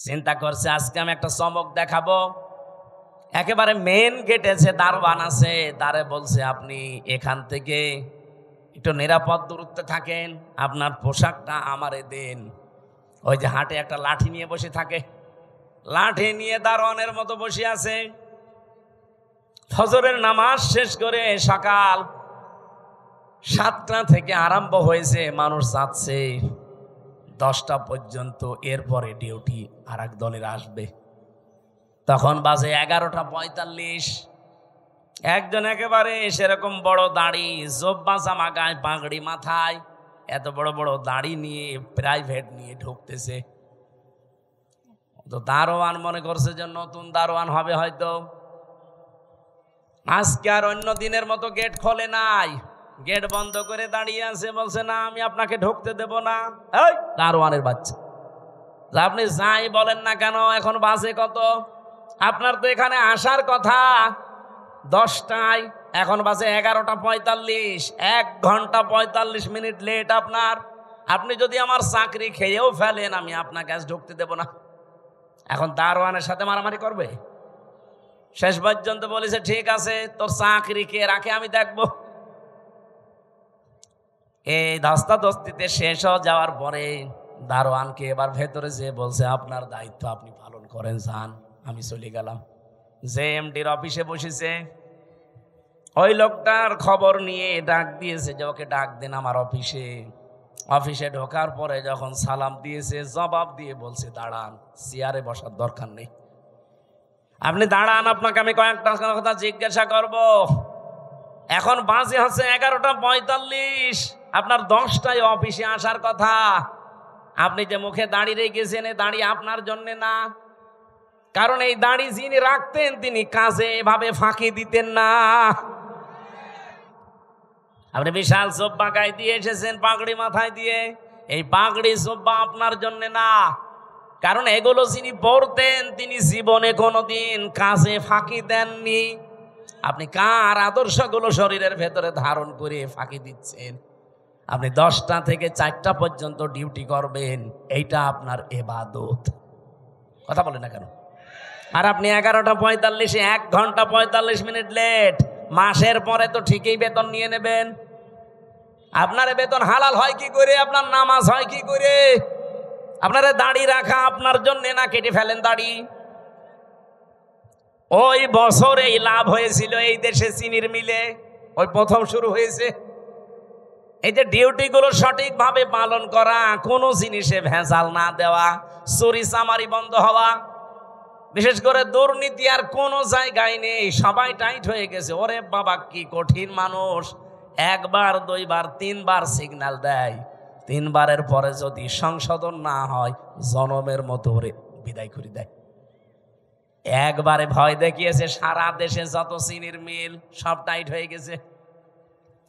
চিন্তা করছে আজকে আমি একটা চমক দেখাবো। একেবারে মেন গেটে যে দারোয়ান আছে তারে বলছে, আপনি এখান থেকে একটু নিরাপদ দূরত্বে থাকেন, আপনার পোশাকটা আমারে দেন। ওই যে হাটে একটা লাঠি নিয়ে বসে থাকে, লাঠি নিয়ে দারোয়ানের মতো বসে আছে। ফজরের নামাজ শেষ করে সকাল 7টা থেকে আরম্ভ হয়েছে, মানুষ যাচ্ছে 10টা পর্যন্ত। এরপরে ডিউটি আর এক দলের আসবে। তখন বাজে 11:45। একজন একেবারে সেরকম বড় দাড়ি, জব্বা জামা গায়ে, পাগড়ি মাথায়, এত বড় বড় দাড়ি নিয়ে প্রাইভেট নিয়ে ঢুকতেছে। তো দারোয়ান মনে করছে যে নতুন দারোয়ান হবে হয়তো। আজকে আর অন্য দিনের মতো গেট খোলে নাই, গেট বন্ধ করে দাঁড়িয়ে আছে। বলছে, না আমি আপনাকে ঢুকতে দেব না। এই দারোয়ানের বাচ্চা, আপনি যাই বলেন না কেন, এখন বাজে কত? আপনার তো এখানে আসার কথা 10টায়, এখন বাজে 11:45, 1 ঘন্টা 45 মিনিট লেট আপনার। আপনি যদি আমার চাকরি খেয়েও ফেলেন, আমি আপনাকে আজ ঢুকতে দেব না। এখন দারোয়ানের সাথে মারামারি করবে? শেষ পর্যন্ত বলেছে, ঠিক আছে, তোর চাকরি কে রাখে আমি দেখবো। এই ধস্তাধস্তিতে শেষ হয়ে যাওয়ার পরে দারোয়ানকে এবার ভেতরে যে বলছে, আপনার দায়িত্ব আপনি পালন করেন, যান। আমি চলে গেলাম। যে এমডির অফিসে বসেছে, ওই লোকটার খবর নিয়ে ডাক দিয়েছে যে ওকে ডাক দেন আমার অফিসে। অফিসে ঢোকার পরে যখন সালাম দিয়েছে, জবাব দিয়ে বলছে, দাঁড়ান, চেয়ারে বসার দরকার নেই, আপনি দাঁড়ান, আপনাকে আমি কয়েকটা কথা জিজ্ঞাসা করব। এখন বাজে হচ্ছে 11:45, আপনার 10টায় অফিসে আসার কথা। আপনি যে মুখে দাঁড়িয়ে রেখেছেন, এই দাঁড়িয়ে আপনার জন্য না, কারণ এই দাড়ি যিনি রাখতেন তিনি কাজে এভাবে ফাঁকি দিতেন না। আপনি বিশাল জব্বা গায়ে দিয়ে এসেছেন, পাগড়ি মাথায় দিয়ে, এই পাগড়ি জব্বা আপনার জন্য না, কারণ এগুলো যিনি পরতেন তিনি জীবনে কোনোদিন কাজে ফাঁকি দেননি। আপনি কার আদর্শগুলো শরীরের ভেতরে ধারণ করে ফাঁকি দিচ্ছেন? আপনি 10টা থেকে 4টা পর্যন্ত ডিউটি করবেন, এইটা আপনার ইবাদত। কথা বলেন না কেন? আর আপনি 11:45, 1 ঘন্টা 45 মিনিট লেট। মাসের পরে তো ঠিকই বেতন নিয়ে নেবেন। আপনার বেতন হালাল হয় কি করে? আপনার নামাজ হয় কি করে? আপনার দাড়ি রাখা আপনার জন্য না, কেটে ফেলেন দাড়ি। ওই বছরে লাভ হয়েছিল এই দেশে চিনির মিলে, ওই প্রথম শুরু হয়েছে। এই যে ডিউটিগুলো সঠিকভাবে পালন করা, কোনো জিনিসে ভেজাল না দেওয়া, চুরি চামারি বন্ধ হওয়া, বিশেষ করে দুর্নীতি আর কোনো জায়গায় নেই, সবাই টাইট হয়ে গেছে। ওরে বাবা, কি কঠিন মানুষ! 1 বার 2 বার 3 বার সিগন্যাল দেয়, 3 বারের পরে যদি সংশোধন না হয়, জনমের মতো ওরে বিদায় করে দেয়। একবারে ভয় দেখিয়েছে, সারা দেশে যত চিনির মিল সব টাইট হয়ে গেছে।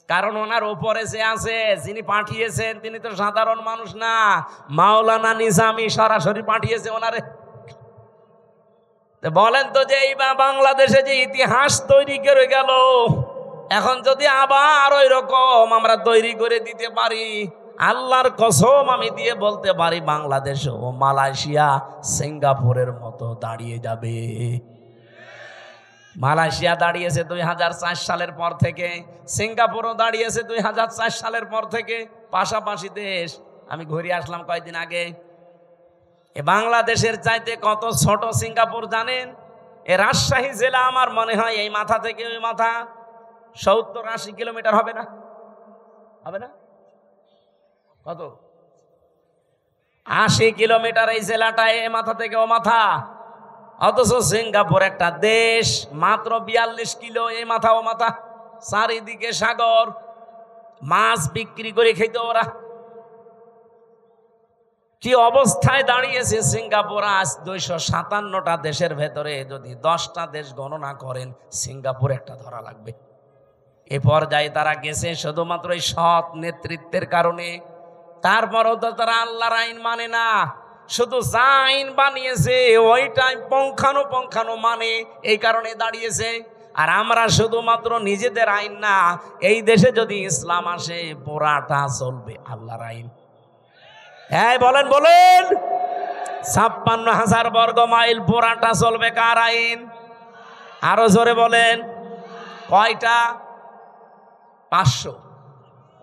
কারণ ওনার উপরে যে আছে, যিনি পাঠিয়েছেন, তিনি তো সাধারণ মানুষ না, মাওলানা নিজামী সরাসরি পাঠিয়েছে ওনারে। বলেন তো, যে এই বাংলাদেশে যে ইতিহাস তৈরি করে গেল, এখন যদি আবার ওই রকম আমরা তৈরি করে দিতে পারি, আল্লাহর কসম আমি দিয়ে বলতে পারি, বাংলাদেশ ও মালয়েশিয়া সিঙ্গাপুরের মতো দাঁড়িয়ে যাবে। মালয়েশিয়া দাঁড়িয়েছে 2004 সালের পর থেকে, সিঙ্গাপুরও দাঁড়িয়েছে 2004 সালের পর থেকে, পাশাপাশি দেশ। আমি ঘুরে আসলাম কয়েকদিন আগে। এ বাংলাদেশের চাইতে কত ছোট সিঙ্গাপুর জানেন? এ রাজশাহী জেলা আমার মনে হয় এই মাথা থেকে ওই মাথা 70-80 কিলোমিটার হবে না? হবে না? কত? 80 কিলোমিটার এই জেলাটা, এ মাথা থেকে ও মাথা। অথচ সিঙ্গাপুর একটা দেশ, মাত্র 42 কিলো এই মাথা ও মাথা, চারিদিকে সাগর, মাছ বিক্রি করে খেত ওরা। কি অবস্থায় দাঁড়িয়েছে সিঙ্গাপুর আজ! 257টা দেশের ভেতরে যদি 10টা দেশ গণনা করেন, সিঙ্গাপুর একটা ধরা লাগবে। এ পর্যায়ে তারা গেছে শুধুমাত্র এই সৎ নেতৃত্বের কারণে। তারপরও তো তারা আল্লাহর আইন মানে না, শুধু যা আইন বানিয়েছে ওইটাই পঙ্খানো মানে, এই কারণে দাঁড়িয়েছে। আর আমরা শুধুমাত্র নিজেদের আইন না, এই দেশে যদি ইসলাম আসে পুরাটা চলবে আল্লাহর আইন। হ্যাঁ বলেন বলেন, 56,000 বর্গ মাইল পুরাটা চলবে কার আইন? আরো জোরে বলেন, কয়টা? 500।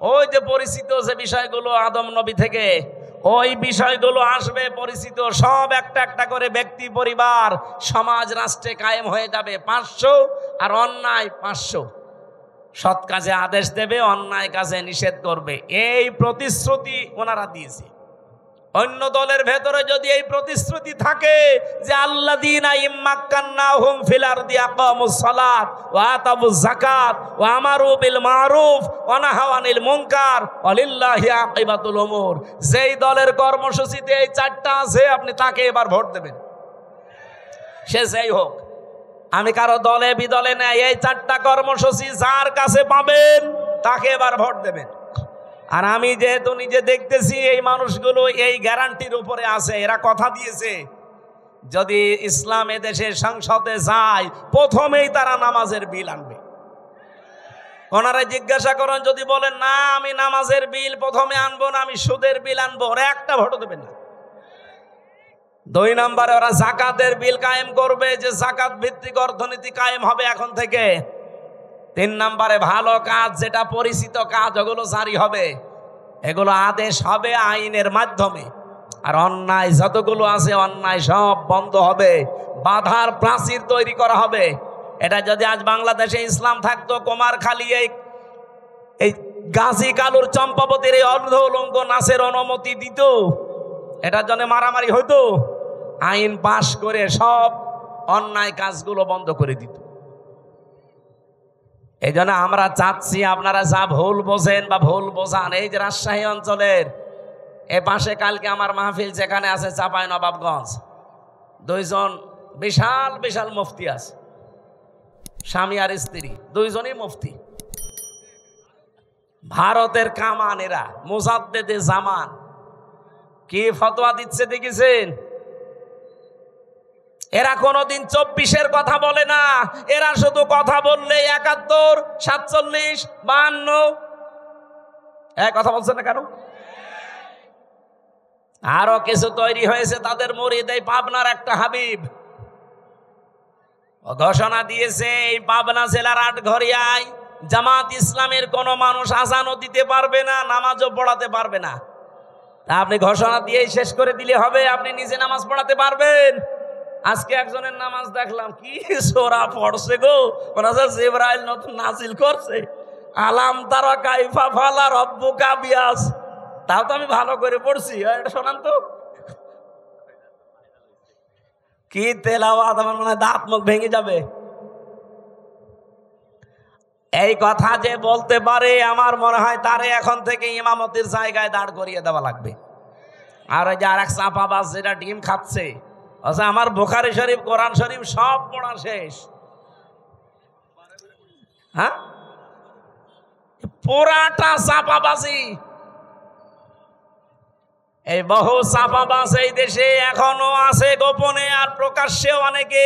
ওই যে পরিচিত যে বিষয়গুলো আদম নবী থেকে, ওই বিষয়গুলো আসবে পরিচিত সব, একটা একটা করে ব্যক্তি, পরিবার, সমাজ, রাষ্ট্রে কায়েম হয়ে যাবে 500। আর অন্যায় 500। সৎ কাজে আদেশ দেবে, অন্যায় কাজে নিষেধ করবে। এই প্রতিশ্রুতি ওনারা দিয়েছে। অন্য দলের ভেতরে যদি এই প্রতিশ্রুতি থাকে যে আল্লাযীনা ইম্মাক্কান্নাহুম ফিল আরদি আকামুস সালাত ওয়া আতাবুজ যাকাত ওয়া আমারু বিল মারুফ ওয়া নাহাউ আনিল মুনকার ওয়া লিল্লাহি আকিবাতুল উমুর, যেই দলের কর্মসূচিতে এই 4টা আছে আপনি তাকে এবার ভোট দেবেন, সে যেই হোক। আমি কারো দলে বিদলে নাই, এই 4টা কর্মসূচি যার কাছে পাবেন তাকে এবার ভোট দেবেন। আর আমি যেহেতু নিজে দেখতেছি এই মানুষগুলো এই গ্যারান্টির উপরে আছে, এরা কথা দিয়েছে যদি ইসলাম এদেশের সংসদে যায় প্রথমেই তারা নামাজের বিল আনবে। ওনারা জিজ্ঞাসা করেন, যদি বলেন না আমি নামাজের বিল প্রথমে আনবো না, আমি সুদের বিল আনবো, ওরা একটা ভোটও দেবেন না। 2 নম্বরে ওরা যাকাতের বিল কায়েম করবে, যে যাকাত ভিত্তিক অর্থনীতি কায়েম হবে এখন থেকে। 3 নম্বরে ভালো কাজ, যেটা পরিচিত কাজ, ওগুলো জারি হবে, এগুলো আদেশ হবে আইনের মাধ্যমে। আর অন্যায় যতগুলো আছে অন্যায় সব বন্ধ হবে, বাধার প্রাচীর তৈরি করা হবে। এটা যদি আজ বাংলাদেশে ইসলাম থাকতো, কুমারখালী এই গাজী কালুর চম্পাবতীর এই অর্ধ উলঙ্গ নাচের অনুমতি দিত, এটার জন্য মারামারি হতো, আইন পাশ করে সব অন্যায় কাজগুলো বন্ধ করে দিত। এই জন্য আমরা চাচ্ছি আপনারা যা ভুল বোঝেন বা ভুল বোঝান, এই যে রাজশাহী অঞ্চলের এ পাশে কালকে আমার মাহফিল যেখানে আছে চাঁপাইনবাবগঞ্জ, 2 জন বিশাল বিশাল মুফতি আছে, স্বামী আর স্ত্রী 2 জনই মুফতি, ভারতের কামান, এরা মুজাদ্দেদে জামান। কি ফতোয়া দিচ্ছে দেখেছেন? এরা কোনোদিন 24-এর কথা বলে না, এরা শুধু কথা বললে 71, 47, 52। কথা বলছে না কেন? আরো কিছু তৈরি হয়েছে তাদের মুরিদ, এই পাবনার একটা হাবিব ঘোষণা দিয়েছে এই পাবনা জেলার 8ঘরিয়ায় জামাত ইসলামের কোন মানুষ আযানও দিতে পারবে না, নামাজও পড়াতে পারবে না। তা আপনি ঘোষণা দিয়েই শেষ করে দিলে হবে? আপনি নিজে নামাজ পড়াতে পারবেন? আজকে একজনের নামাজ দেখলাম, কি সূরা পড়ছে গো, মনে হচ্ছে জিবরাইল নতুন নাজিল করছে, আলাম তারা কাইফা ফালা রব্বুকা বিয়াস। তাও তো আমি ভালো করে পড়ছি, এটা শোনান তো। কি তেলাওয়াত, আমার মনে হয় দাঁত মুখ ভেঙে যাবে। এই কথা যে বলতে পারে আমার মনে হয় তারে এখন থেকে ইমামতির জায়গায় দাঁড় করিয়ে দেওয়া লাগবে। আর ওই যে আর এক চাপাবাজ যেটা ডিম খাচ্ছে, আচ্ছা আমার বুখারী শরীফ, কোরআন শরীফ সব পড়া শেষ, হ্যাঁ পুরাটা চাপাবাজি। এই বহু চাপাবাজ এই দেশে এখনো আছে গোপনে, আর প্রকাশ্যে অনেকে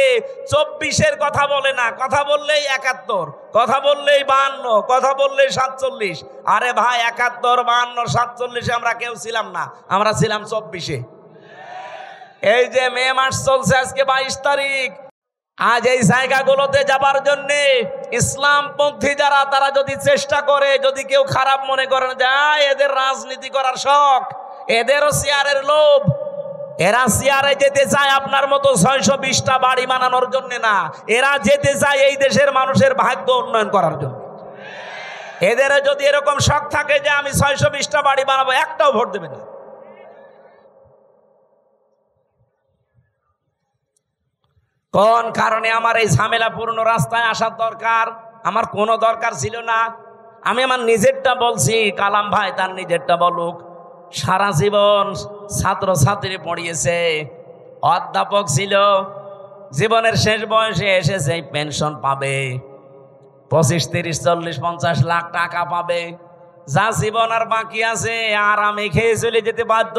24-এর কথা বলে না, কথা বললেই 71, কথা বললেই 52, কথা বললেই 47। আরে ভাই 71, 52, 47 আমরা কেউ ছিলাম না, আমরা ছিলাম 24-এ। এই যে মে মাস চলছে, আজকে 22 তারিখ, আজ এই জায়গাগুলোতে যাবার জন্য ইসলামপন্থী যারা, তারা যদি চেষ্টা করে, যদি কেউ খারাপ মনে করেন যায় এদের রাজনীতি করার শখ, এদেরও চেয়ারের লোভ, এরা চেয়ারে যেতে চায় আপনার মতো 620টা বাড়ি বানানোর জন্য না, এরা যেতে চায় এই দেশের মানুষের ভাগ্য উন্নয়ন করার জন্য। এদের যদি এরকম শখ থাকে যে আমি 620টা বাড়ি বানাবো, একটাও ভোট দেবে না। কোন কারণে আমার এই ঝামেলাপূর্ণ রাস্তায় আসার দরকার? আমার কোনো দরকার ছিল না। আমি আমার নিজেরটা বলছি, কালাম ভাই তার নিজেরটা বলুক। সারা জীবন ছাত্র ছাত্রী পড়িয়েছে, অধ্যাপক ছিল, জীবনের শেষ বয়সে এসে সেই পেনশন পাবে, 25, 30, 40, 50 লাখ টাকা পাবে, যা জীবন আর বাকি আছে আরামে খেয়ে চলে যেতে বাধ্য।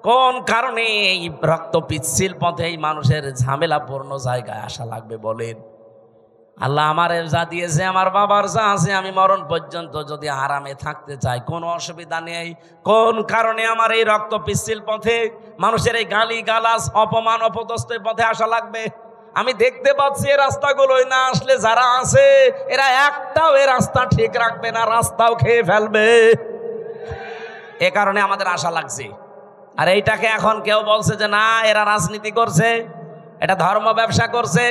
কোন কারণে এই রক্ত পিচ্ছিল পথে এই মানুষের ঝামেলাপূর্ণ জায়গায় আসা লাগবে বলেন? আল্লাহ আমার যা দিয়েছে, আমার বাবার যা আছে, আমি মরণ পর্যন্ত যদি আরামে থাকতে চাই কোনো অসুবিধা নেই। কোন কারণে আমার এই রক্ত পিচ্ছিল পথে, মানুষের এই গালি গালাজ অপমান অপদস্থের পথে আসা লাগবে? আমি দেখতে পাচ্ছি এই রাস্তাগুলোই না আসলে যারা আছে এরা একটাও এই রাস্তা ঠিক রাখবে না, রাস্তাও খেয়ে ফেলবে। এ কারণে আমাদের আশা লাগছে। আর এইটাকে এখন কেউ বলছে যে না এরা রাজনীতি করছে, এটা ধর্ম ব্যবসা করছে।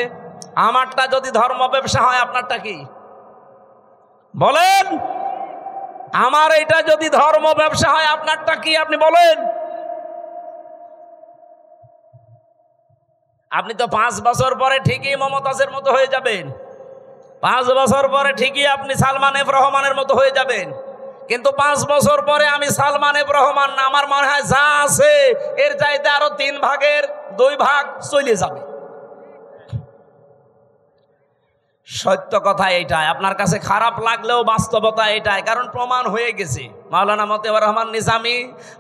আমারটা যদি ধর্ম ব্যবসা হয় আপনারটা কি বলেন? আমার এটা যদি ধর্ম ব্যবসা হয় আপনারটা কি আপনি বলেন? আপনি তো 5 বছর পরে ঠিকই মমতাজের মতো হয়ে যাবেন, 5 বছর পরে ঠিকই আপনি সালমান এফ রহমানের মতো হয়ে যাবেন। কিন্তু 5 বছর পরে আমি সালমান এফ রহমান না, আমার মনে হয় যা আছে এর চাইতে আরো 3 ভাগের 2 ভাগ চলে যাবে। সত্য কথা এইটাই, আপনার কাছে খারাপ লাগলেও বাস্তবতা এটাই, কারণ প্রমাণ হয়ে গেছে। মাওলানা মতিউর রহমান নিজামী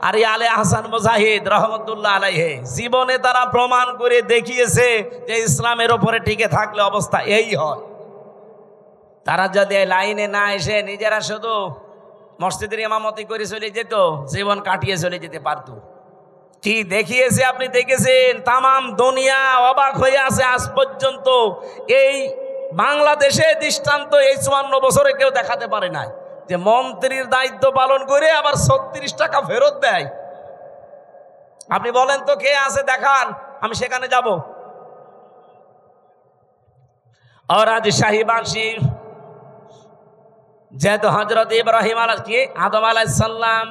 আর আলে আহসান মুজাহিদ রহমতুল্লাহ আলাইহি জীবনে তারা প্রমাণ করে দেখিয়েছে যে ইসলামের ওপরে টিকে থাকলে অবস্থা এই হয়। তারা যদি লাইনে না এসে নিজেরা শুধু মসজিদের ইমামতি করে চলে যেত, জীবন কাটিয়ে চলে যেতে পারতো। কি দেখিয়েছে আপনি দেখেছেন, তামাম দুনিয়া অবাক হয়ে আছে আজ পর্যন্ত। এই বাংলাদেশে দৃষ্টান্ত এই 54 বছরে কেউ দেখাতে পারে নাই যে মন্ত্রীর দায়িত্ব পালন করে আবার 36 টাকা ফেরত দেয়। আপনি বলেন তো কে আছে দেখান, আমি সেখানে যাব। আর আজ শাহীবাসী যেহেতু হযরত ইব্রাহিম আদম আলাইহিস সালাম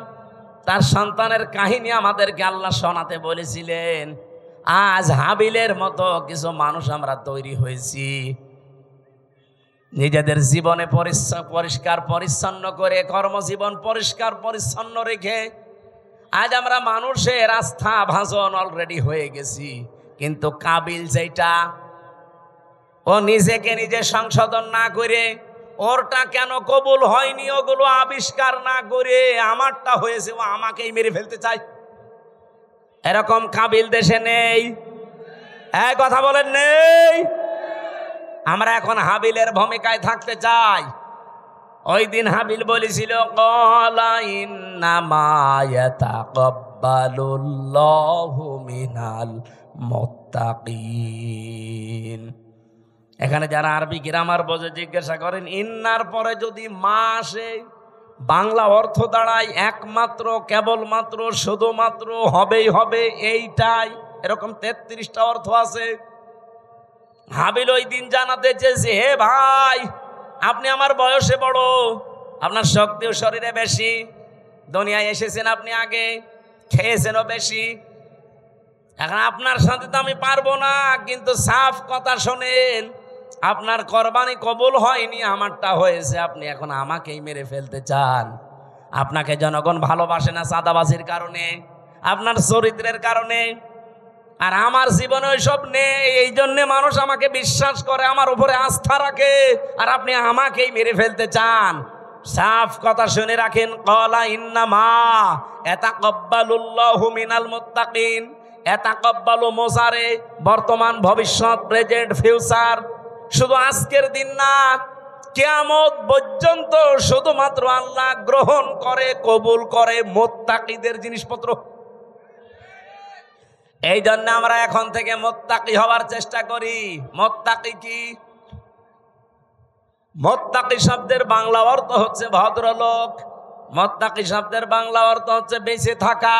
তার সন্তানের কাহিনী আমাদেরকে আল্লাহ শোনাতে বলেছিলেন, আজ হাবিলের মতো কিছু মানুষ আমরা তৈরি হয়েছি। নিজেদের জীবনে পরিষ্কার পরিচ্ছন্ন করে, কর্মজীবন পরিষ্কার পরিচ্ছন্ন রেখে আজ আমরা মানুষের আস্থা ভাজন অলরেডি হয়ে গেছি। কিন্তু কাবিল যেটা, ও নিজেকে নিজে সংশোধন না করে, ওরটা কেন কবুল হয়নি ওগুলো আবিষ্কার না করে আমারটা হয়েছে, ও আমাকেই মেরে ফেলতে চায়। এরকম কাবিল দেশে নেই, এক কথা বলেন নেই। আমরা এখন হাবিলের ভূমিকায় থাকতে চাই। ওই দিন হাবিল বলেছিল ক্বালা ইন্নামা ইয়াতাকাব্বালুল্লাহু মিনাল মুত্তাকিন। এখানে যারা আরবি গ্রামার বোঝে জিজ্ঞাসা করেন, ইন্নার পরে যদি মা আসে বাংলা অর্থ দাঁড়ায় একমাত্র, কেবলমাত্র, শুধুমাত্র, হবেই হবে, এইটাই। এরকম 33টা অর্থ আছে। হাবিল ওই দিন জানাতে চেয়েছে, হে ভাই আপনি আমার বয়সে বড়, আপনার শক্তিও শরীরে বেশি, দুনিয়ায় এসেছেন আপনি আগে, খেয়েছেনও বেশি, এখন আপনার সাথে তো আমি পারবো না। কিন্তু সাফ কথা শোনেন, আপনার কোরবানি কবুল হয়নি, আমারটা হয়েছে, আপনি এখন আমাকেই মেরে ফেলতে চান। আপনাকে জনগণ ভালোবাসে না চাঁদাবাজির কারণে, আপনার চরিত্রের কারণে, আর আমার জীবনে ওইসব নেই। এই জন্যে মানুষ আমাকে বিশ্বাস করে, আমার উপরে আস্থা রাখে, আর আপনি আমাকেই মেরে ফেলতে চান। সাফ কথা শুনে রাখেন, ক্বালা ইন্নামা ইয়াতাকাব্বালুল্লাহু মিনাল মুত্তাকিন। ইয়াতাকাব্বালু মোজারে, বর্তমান, ভবিষ্যৎ, প্রেজেন্ট, ফিউচার। শুধু আজকের দিন না, কিয়ামত পর্যন্ত শুধুমাত্র আল্লাহ গ্রহণ করে, কবুল করে মুত্তাকিদের জিনিসপত্র। এই জন্য আমরা এখন থেকে মুত্তাকি হওয়ার চেষ্টা করি। মুত্তাকি কি? মুত্তাকি শব্দের বাংলা অর্থ হচ্ছে ভদ্রলোক। মুত্তাকি শব্দের বাংলা অর্থ হচ্ছে বেঁচে থাকা।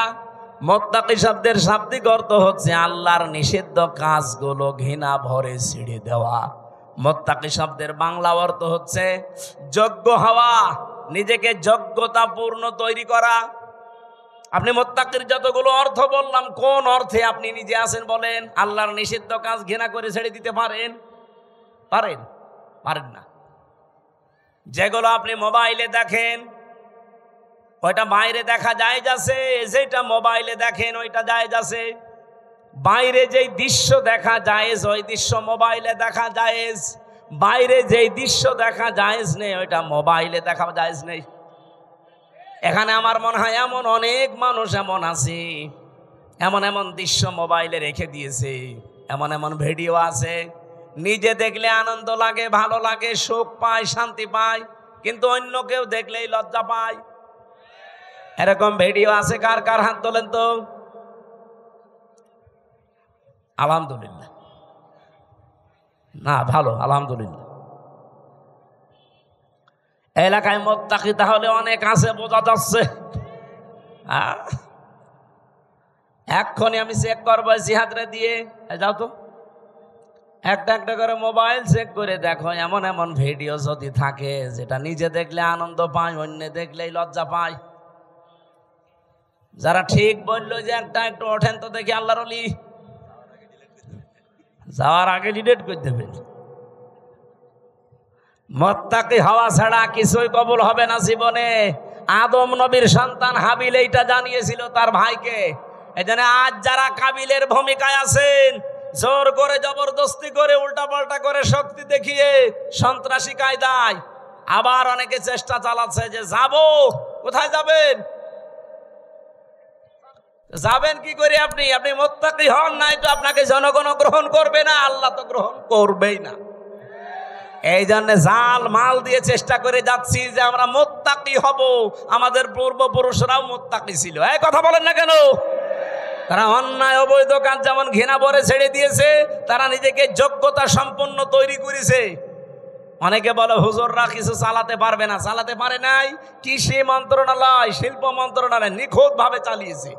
মুত্তাকি শব্দের শাব্দিক অর্থ হচ্ছে আল্লাহর নিষিদ্ধ কাজগুলো ঘৃণা ভরে ছেড়ে দেওয়া। মুত্তাকি শব্দের বাংলা অর্থ হচ্ছে যোগ্য হওয়া, নিজেকে যোগ্যতাপূর্ণ তৈরি করা। আপনি মুত্তাকির যতগুলো অর্থ বললাম, কোন অর্থে আপনি নিজে আছেন বলেন? আল্লাহর নিষিদ্ধ কাজ ঘৃণা করে ছেড়ে দিতে পারেন? পারেন? পারেন না। যেগুলো আপনি মোবাইলে দেখেন ওইটা বাইরে দেখা যায় যাচ্ছে, যেটা মোবাইলে দেখেন ওইটা যায় যাচ্ছে। বাইরে যেই দৃশ্য দেখা যায় ওই দৃশ্য মোবাইলে দেখা যায়, বাইরে যেই দৃশ্য দেখা যায় নেই ওইটা মোবাইলে দেখা যায় নেই। এখানে আমার মনে হয় এমন অনেক মানুষ এমন আছে, এমন এমন দৃশ্য মোবাইলে রেখে দিয়েছে, এমন এমন ভিডিও আছে, নিজে দেখলে আনন্দ লাগে, ভালো লাগে, সুখ পায়, শান্তি পায়, কিন্তু অন্য কেউ দেখলেই লজ্জা পায়। এরকম ভিডিও আছে কার কার? হাত তোলেন তো। আলহামদুলিল্লাহ। না ভালো, আলহামদুলিল্লাহ। এলাকায় মুত্তাকি তাহলে অনেক আছে, বোঝা যাচ্ছে। এক্ষুনি আমি চেক করবো জিহাদরে দিয়ে। যাও তো, একটা একটা করে মোবাইল চেক করে দেখো, এমন এমন ভিডিও যদি থাকে যেটা নিজে দেখলে আনন্দ পায়, অন্য দেখলেই লজ্জা পায়। যারা ঠিক বললো যে একটা একটু ওঠেন তো দেখি আল্লাহর ওলি, যাওয়ার আগে ডিলিট করে দেবেন। মুত্তাকি হওয়া ছাড়া কিছুই কবুল হবে না জীবনে। আদম নবীর সন্তান হাবিল এইটা জানিয়েছিল তার ভাইকে। এজন্য আজ যারা কাবিলের ভূমিকায় আছেন, জোর করে জবরদস্তি করে উল্টাপাল্টা করে শক্তি দেখিয়ে সন্ত্রাসী কায়দায়, আবার অনেকে চেষ্টা চালাচ্ছে যে যাব। কোথায় যাবেন? যাবেন কি করে? আপনি মুত্তাকি হন নাই তো আপনাকে জনগণ গ্রহণ করবে না, আল্লাহ তো গ্রহণ করবেই না। এই জন্য জাল মাল দিয়ে চেষ্টা করে যাচ্ছি যে আমরা মুত্তাকি হব। আমাদের পূর্বপুরুষরাও মুত্তাকি ছিল। এই কথা বলেন না কেন? তারা অন্যায় অবৈধ কাজ যেমন ঘৃণা ভরে ছেড়ে দিয়েছে, তারা নিজেকে যোগ্যতা সম্পন্ন তৈরি করেছে। অনেকে বলে হুজুররা কিছু চালাতে পারবে না। চালাতে পারে নাই। কৃষি মন্ত্রণালয়, শিল্প মন্ত্রণালয় নিখুঁত ভাবে চালিয়েছে,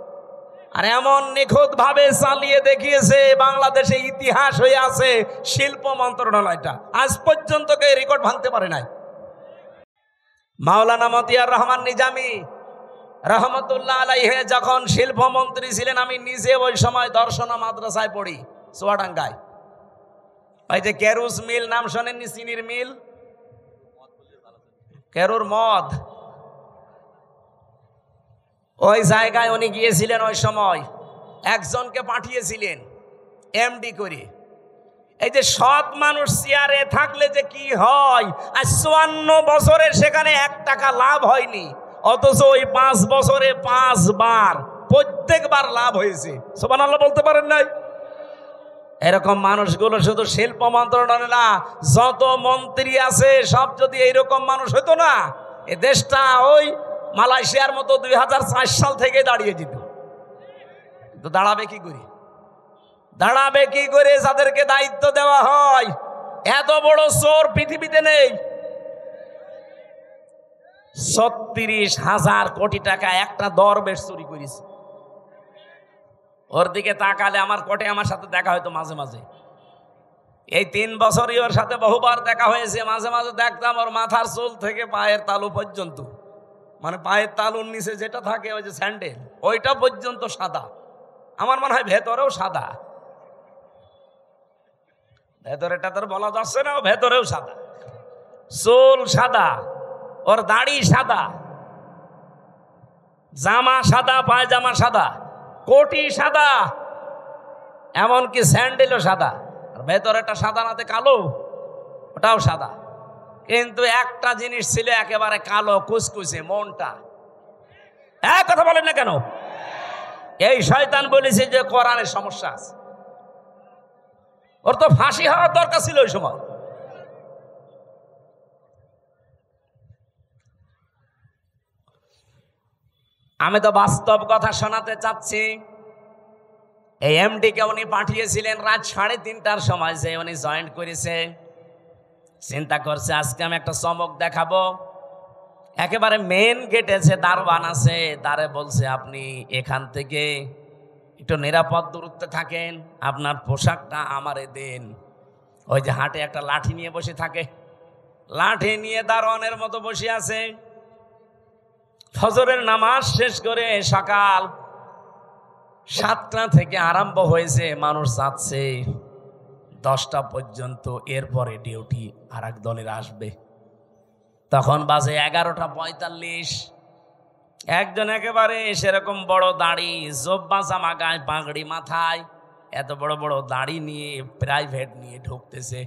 আর এমন নিখুঁত ভাবে চালিয়ে দেখিয়েছে বাংলাদেশে ইতিহাস হয়ে আছে শিল্প মন্ত্রণালয়টা। আজ পর্যন্ত কেউ রেকর্ড ভাঙতে পারে নাই। মাওলানা মতিয়ার রহমান নিজামী রহমতুল্লাহ আলাইহি যখন শিল্পমন্ত্রী ছিলেন, আমি নিজে ওই সময় দর্শনা মাদ্রাসায় পড়ি চুয়াডাঙ্গায়। ওই যে কেরুস মিল নাম শোনেননি? চিনির মিল, কেরুর মদ, ওই জায়গায় উনি গিয়েছিলেন। ওই সময় একজনকে পাঠিয়েছিলেন এমডি করে। এই যে সৎ মানুষ চেয়ারে থাকলে যে কি হয়, আর 54 বছরের সেখানে 1 টাকা লাভ হয়নি, অথচ ওই 5 বছরে 5 বার প্রত্যেকবার লাভ হয়েছে। সুবহানাল্লাহ বলতে পারেন নাই? এরকম মানুষগুলো শুধু শিল্প মন্ত্রণালয় না, যত মন্ত্রী আছে সব যদি এইরকম মানুষ হতো না, এ দেশটা ওই মালয়েশিয়ার মতো 2004 সাল থেকে দাঁড়িয়ে যেত। তো দাঁড়াবে কি করে? দাঁড়াবে কি করে যাদেরকে দায়িত্ব দেওয়া হয়? এত বড় চোর পৃথিবীতে নেই। 36,000 কোটি টাকা একটা দরবেশ চুরি করেছে। ওর দিকে তাকালে আমার কোটে আমার সাথে দেখা হয়তো মাঝে মাঝে। এই 3 বছরই ওর সাথে বহুবার দেখা হয়েছে। মাঝে মাঝে দেখতাম ওর মাথার চুল থেকে পায়ের তালু পর্যন্ত, মানে পায়ের তালুর নিচে যেটা থাকে ওই যে স্যান্ডেল, ওইটা পর্যন্ত সাদা। আমার মনে হয় ভেতরেও সাদা। ভেতরেটা তোর বলা যাচ্ছে না, ভেতরেও সাদা। চুল সাদা, ওর দাড়ি সাদা, জামা সাদা, পায়জামা সাদা, কোটি সাদা, এমনকি স্যান্ডেলও সাদা। আর ভেতরেটা সাদা নাতে কালো, ওটাও সাদা। কিন্তু একটা জিনিস ছিল একেবারে কালো কুচকুচে, মনটা। এক কথা বলেন না কেন? এই শয়তান বলেছে যে কোরআনের সমস্যা আছে। ওর তো ফাঁসি হওয়ার দরকার ছিল ওই সময়। আমি তো বাস্তব কথা শোনাতে চাচ্ছি। এই এমডি কে উনি পাঠিয়েছিলেন রাত 3:30টার সময়, যে উনি জয়েন্ট করেছে। চিন্তা করছে আজকে আমি একটা চমক দেখাবো। একেবারে মেন গেটে যে দারোয়ান আছে, তারে বলছে আপনি এখান থেকে একটু নিরাপদ দূরত্বে থাকেন, আপনার পোশাকটা আমারে দেন। ওই যে হাটে একটা লাঠি নিয়ে বসে থাকে, লাঠি নিয়ে দারোয়ানের মতো বসে আছে। ফজরের নামাজ শেষ করে সকাল 7টা থেকে আরম্ভ হয়েছে, মানুষ যাচ্ছে 10টা পর্যন্ত। এরপরে ডিউটি আর এক দলের আসবে। তখন বাজে 11:45। একজন একেবারে সেরকম বড় দাড়ি, জব্বা জামা গায়ে, পাগড়ি মাথায়, এত বড় বড় দাড়ি নিয়ে প্রাইভেট নিয়ে ঢুকতেছে।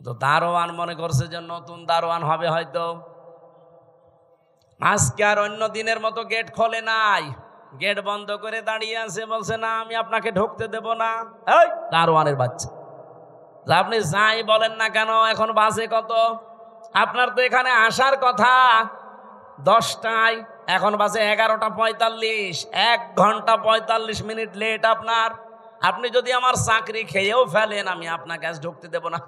তো দারোয়ান মনে করছে যে নতুন দারোয়ান হবে হয়তো। আজকে আর অন্য দিনের মতো গেট খোলে নাই, গেট বন্ধ করে দাঁড়িয়ে আছে। বলছে না, আমি আপনাকে ঢুকতে দেব না। এই দারোয়ানের বাচ্চা, আপনি যাই বলেন না কেন, এখন বাজে কত? আপনার তো এখানে আসার কথা 10টায়, এখন বাজে 11:45, 1 ঘন্টা 45 মিনিট লেট আপনার। আপনি যদি আমার চাকরি খেয়েও ফেলেন, আমি আপনাকে আজ ঢুকতে দেব না।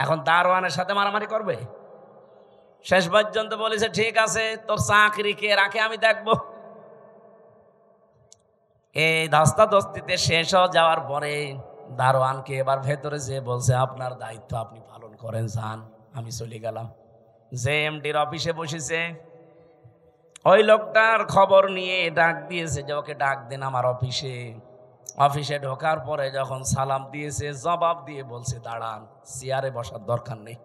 এখন দারোয়ানের সাথে মারামারি করবে? শেষ পর্যন্ত বলেছে ঠিক আছে, তোর চাকরি কে রাখে আমি দেখব। এই ধস্তাধস্তিতে শেষ হয়ে যাওয়ার পরে দারোয়ানকে এবার ভেতরে যেয়ে বলছে, আপনার দায়িত্ব আপনি পালন করেন, যান। আমি চলে গেলাম। যে এমডির অফিসে বসেছে, ওই লোকটার খবর নিয়ে ডাক দিয়েছে যে ওকে ডাক দেন আমার অফিসে। অফিসে ঢোকার পরে যখন সালাম দিয়েছে, জবাব দিয়ে বলছে দাঁড়ান, চেয়ারে বসার দরকার নেই,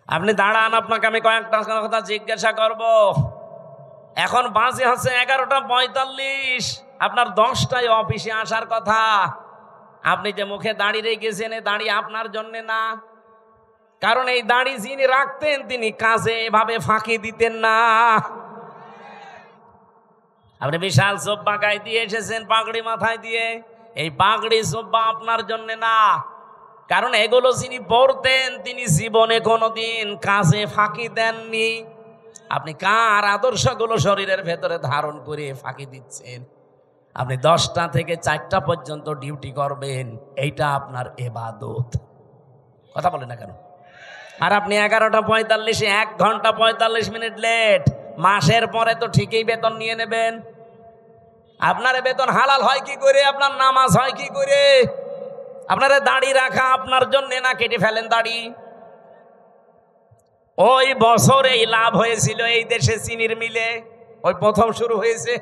আপনি দাঁড়ান, আপনাকে আমি কয়েকটা কথা জিজ্ঞাসা করব। এখন বাজে হচ্ছে 11:45, আপনার 10টায় অফিসে আসার কথা। আপনি যে মুখে দাড়ি রেখেছেন, এই দাড়ি আপনার জন্য না, কারণ এই দাড়ি যিনি রাখতেন তিনি কাজে এভাবে ফাঁকি দিতেন না। আপনি বিশাল জব্বা গায়ে দিয়ে এসেছেন, পাগড়ি মাথায় দিয়ে, এই পাগড়ি জব্বা আপনার জন্য না, কারণ এগুলো যিনি পরতেন তিনি জীবনে কোনোদিন কাজে ফাঁকি দেননি। আপনি কার আদর্শগুলো শরীরের ভেতরে ধারণ করে ফাঁকি দিচ্ছেন? আপনি 10টা থেকে 4টা পর্যন্ত ডিউটি করবেন, এইটা আপনার ইবাদত। কথা বলেন না কেন? আর আপনি 11:45, 1 ঘন্টা 45 মিনিট লেট। মাসের পরে তো ঠিকই বেতন নিয়ে নেবেন। আপনার বেতন হালাল হয় কি করে? আপনার নামাজ হয় কি করে? আপনার দাড়ি রাখা আপনার জন্য না, কেটে ফেলেন দাড়ি। ওই বছরেই লাভ হয়েছিল এই দেশে চিনির মিলে, ওই প্রথম শুরু হয়েছে।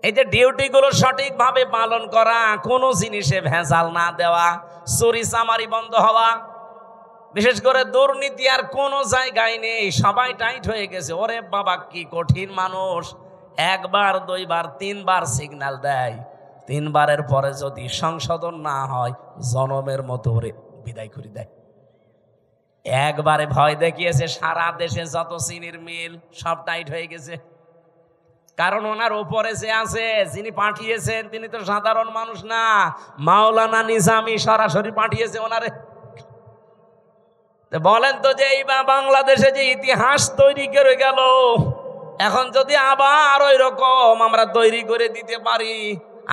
এই যে ডিউটিগুলো সঠিকভাবে পালন করা, কোনো জিনিসে ভেজাল না দেওয়া, চুরি চামারি বন্ধ হওয়া, বিশেষ করে দুর্নীতি আর কোনো জায়গায় নেই, সবাই টাইট হয়ে গেছে। ওরে বাবা কি কঠিন মানুষ! 1 বার 2 বার 3 বার সিগন্যাল দেয়, 3 বারের পরে যদি সংশোধন না হয় জনমের মতো ওরে বিদায় করে দেয়। একবারে ভয় দেখিয়েছে, সারা দেশে যত চিনির মিল সব টাইট হয়ে গেছে। কারণ ওনার উপরে যে আছে, যিনি পাঠিয়েছেন তিনি তো সাধারণ মানুষ না, মাওলানা নিজামী সরাসরি পাঠিয়েছে ওনারে। বলেন তো যে এই বাংলাদেশে যে ইতিহাস তৈরি করে গেল, এখন যদি আবার ওই রকম আমরা তৈরি করে দিতে পারি,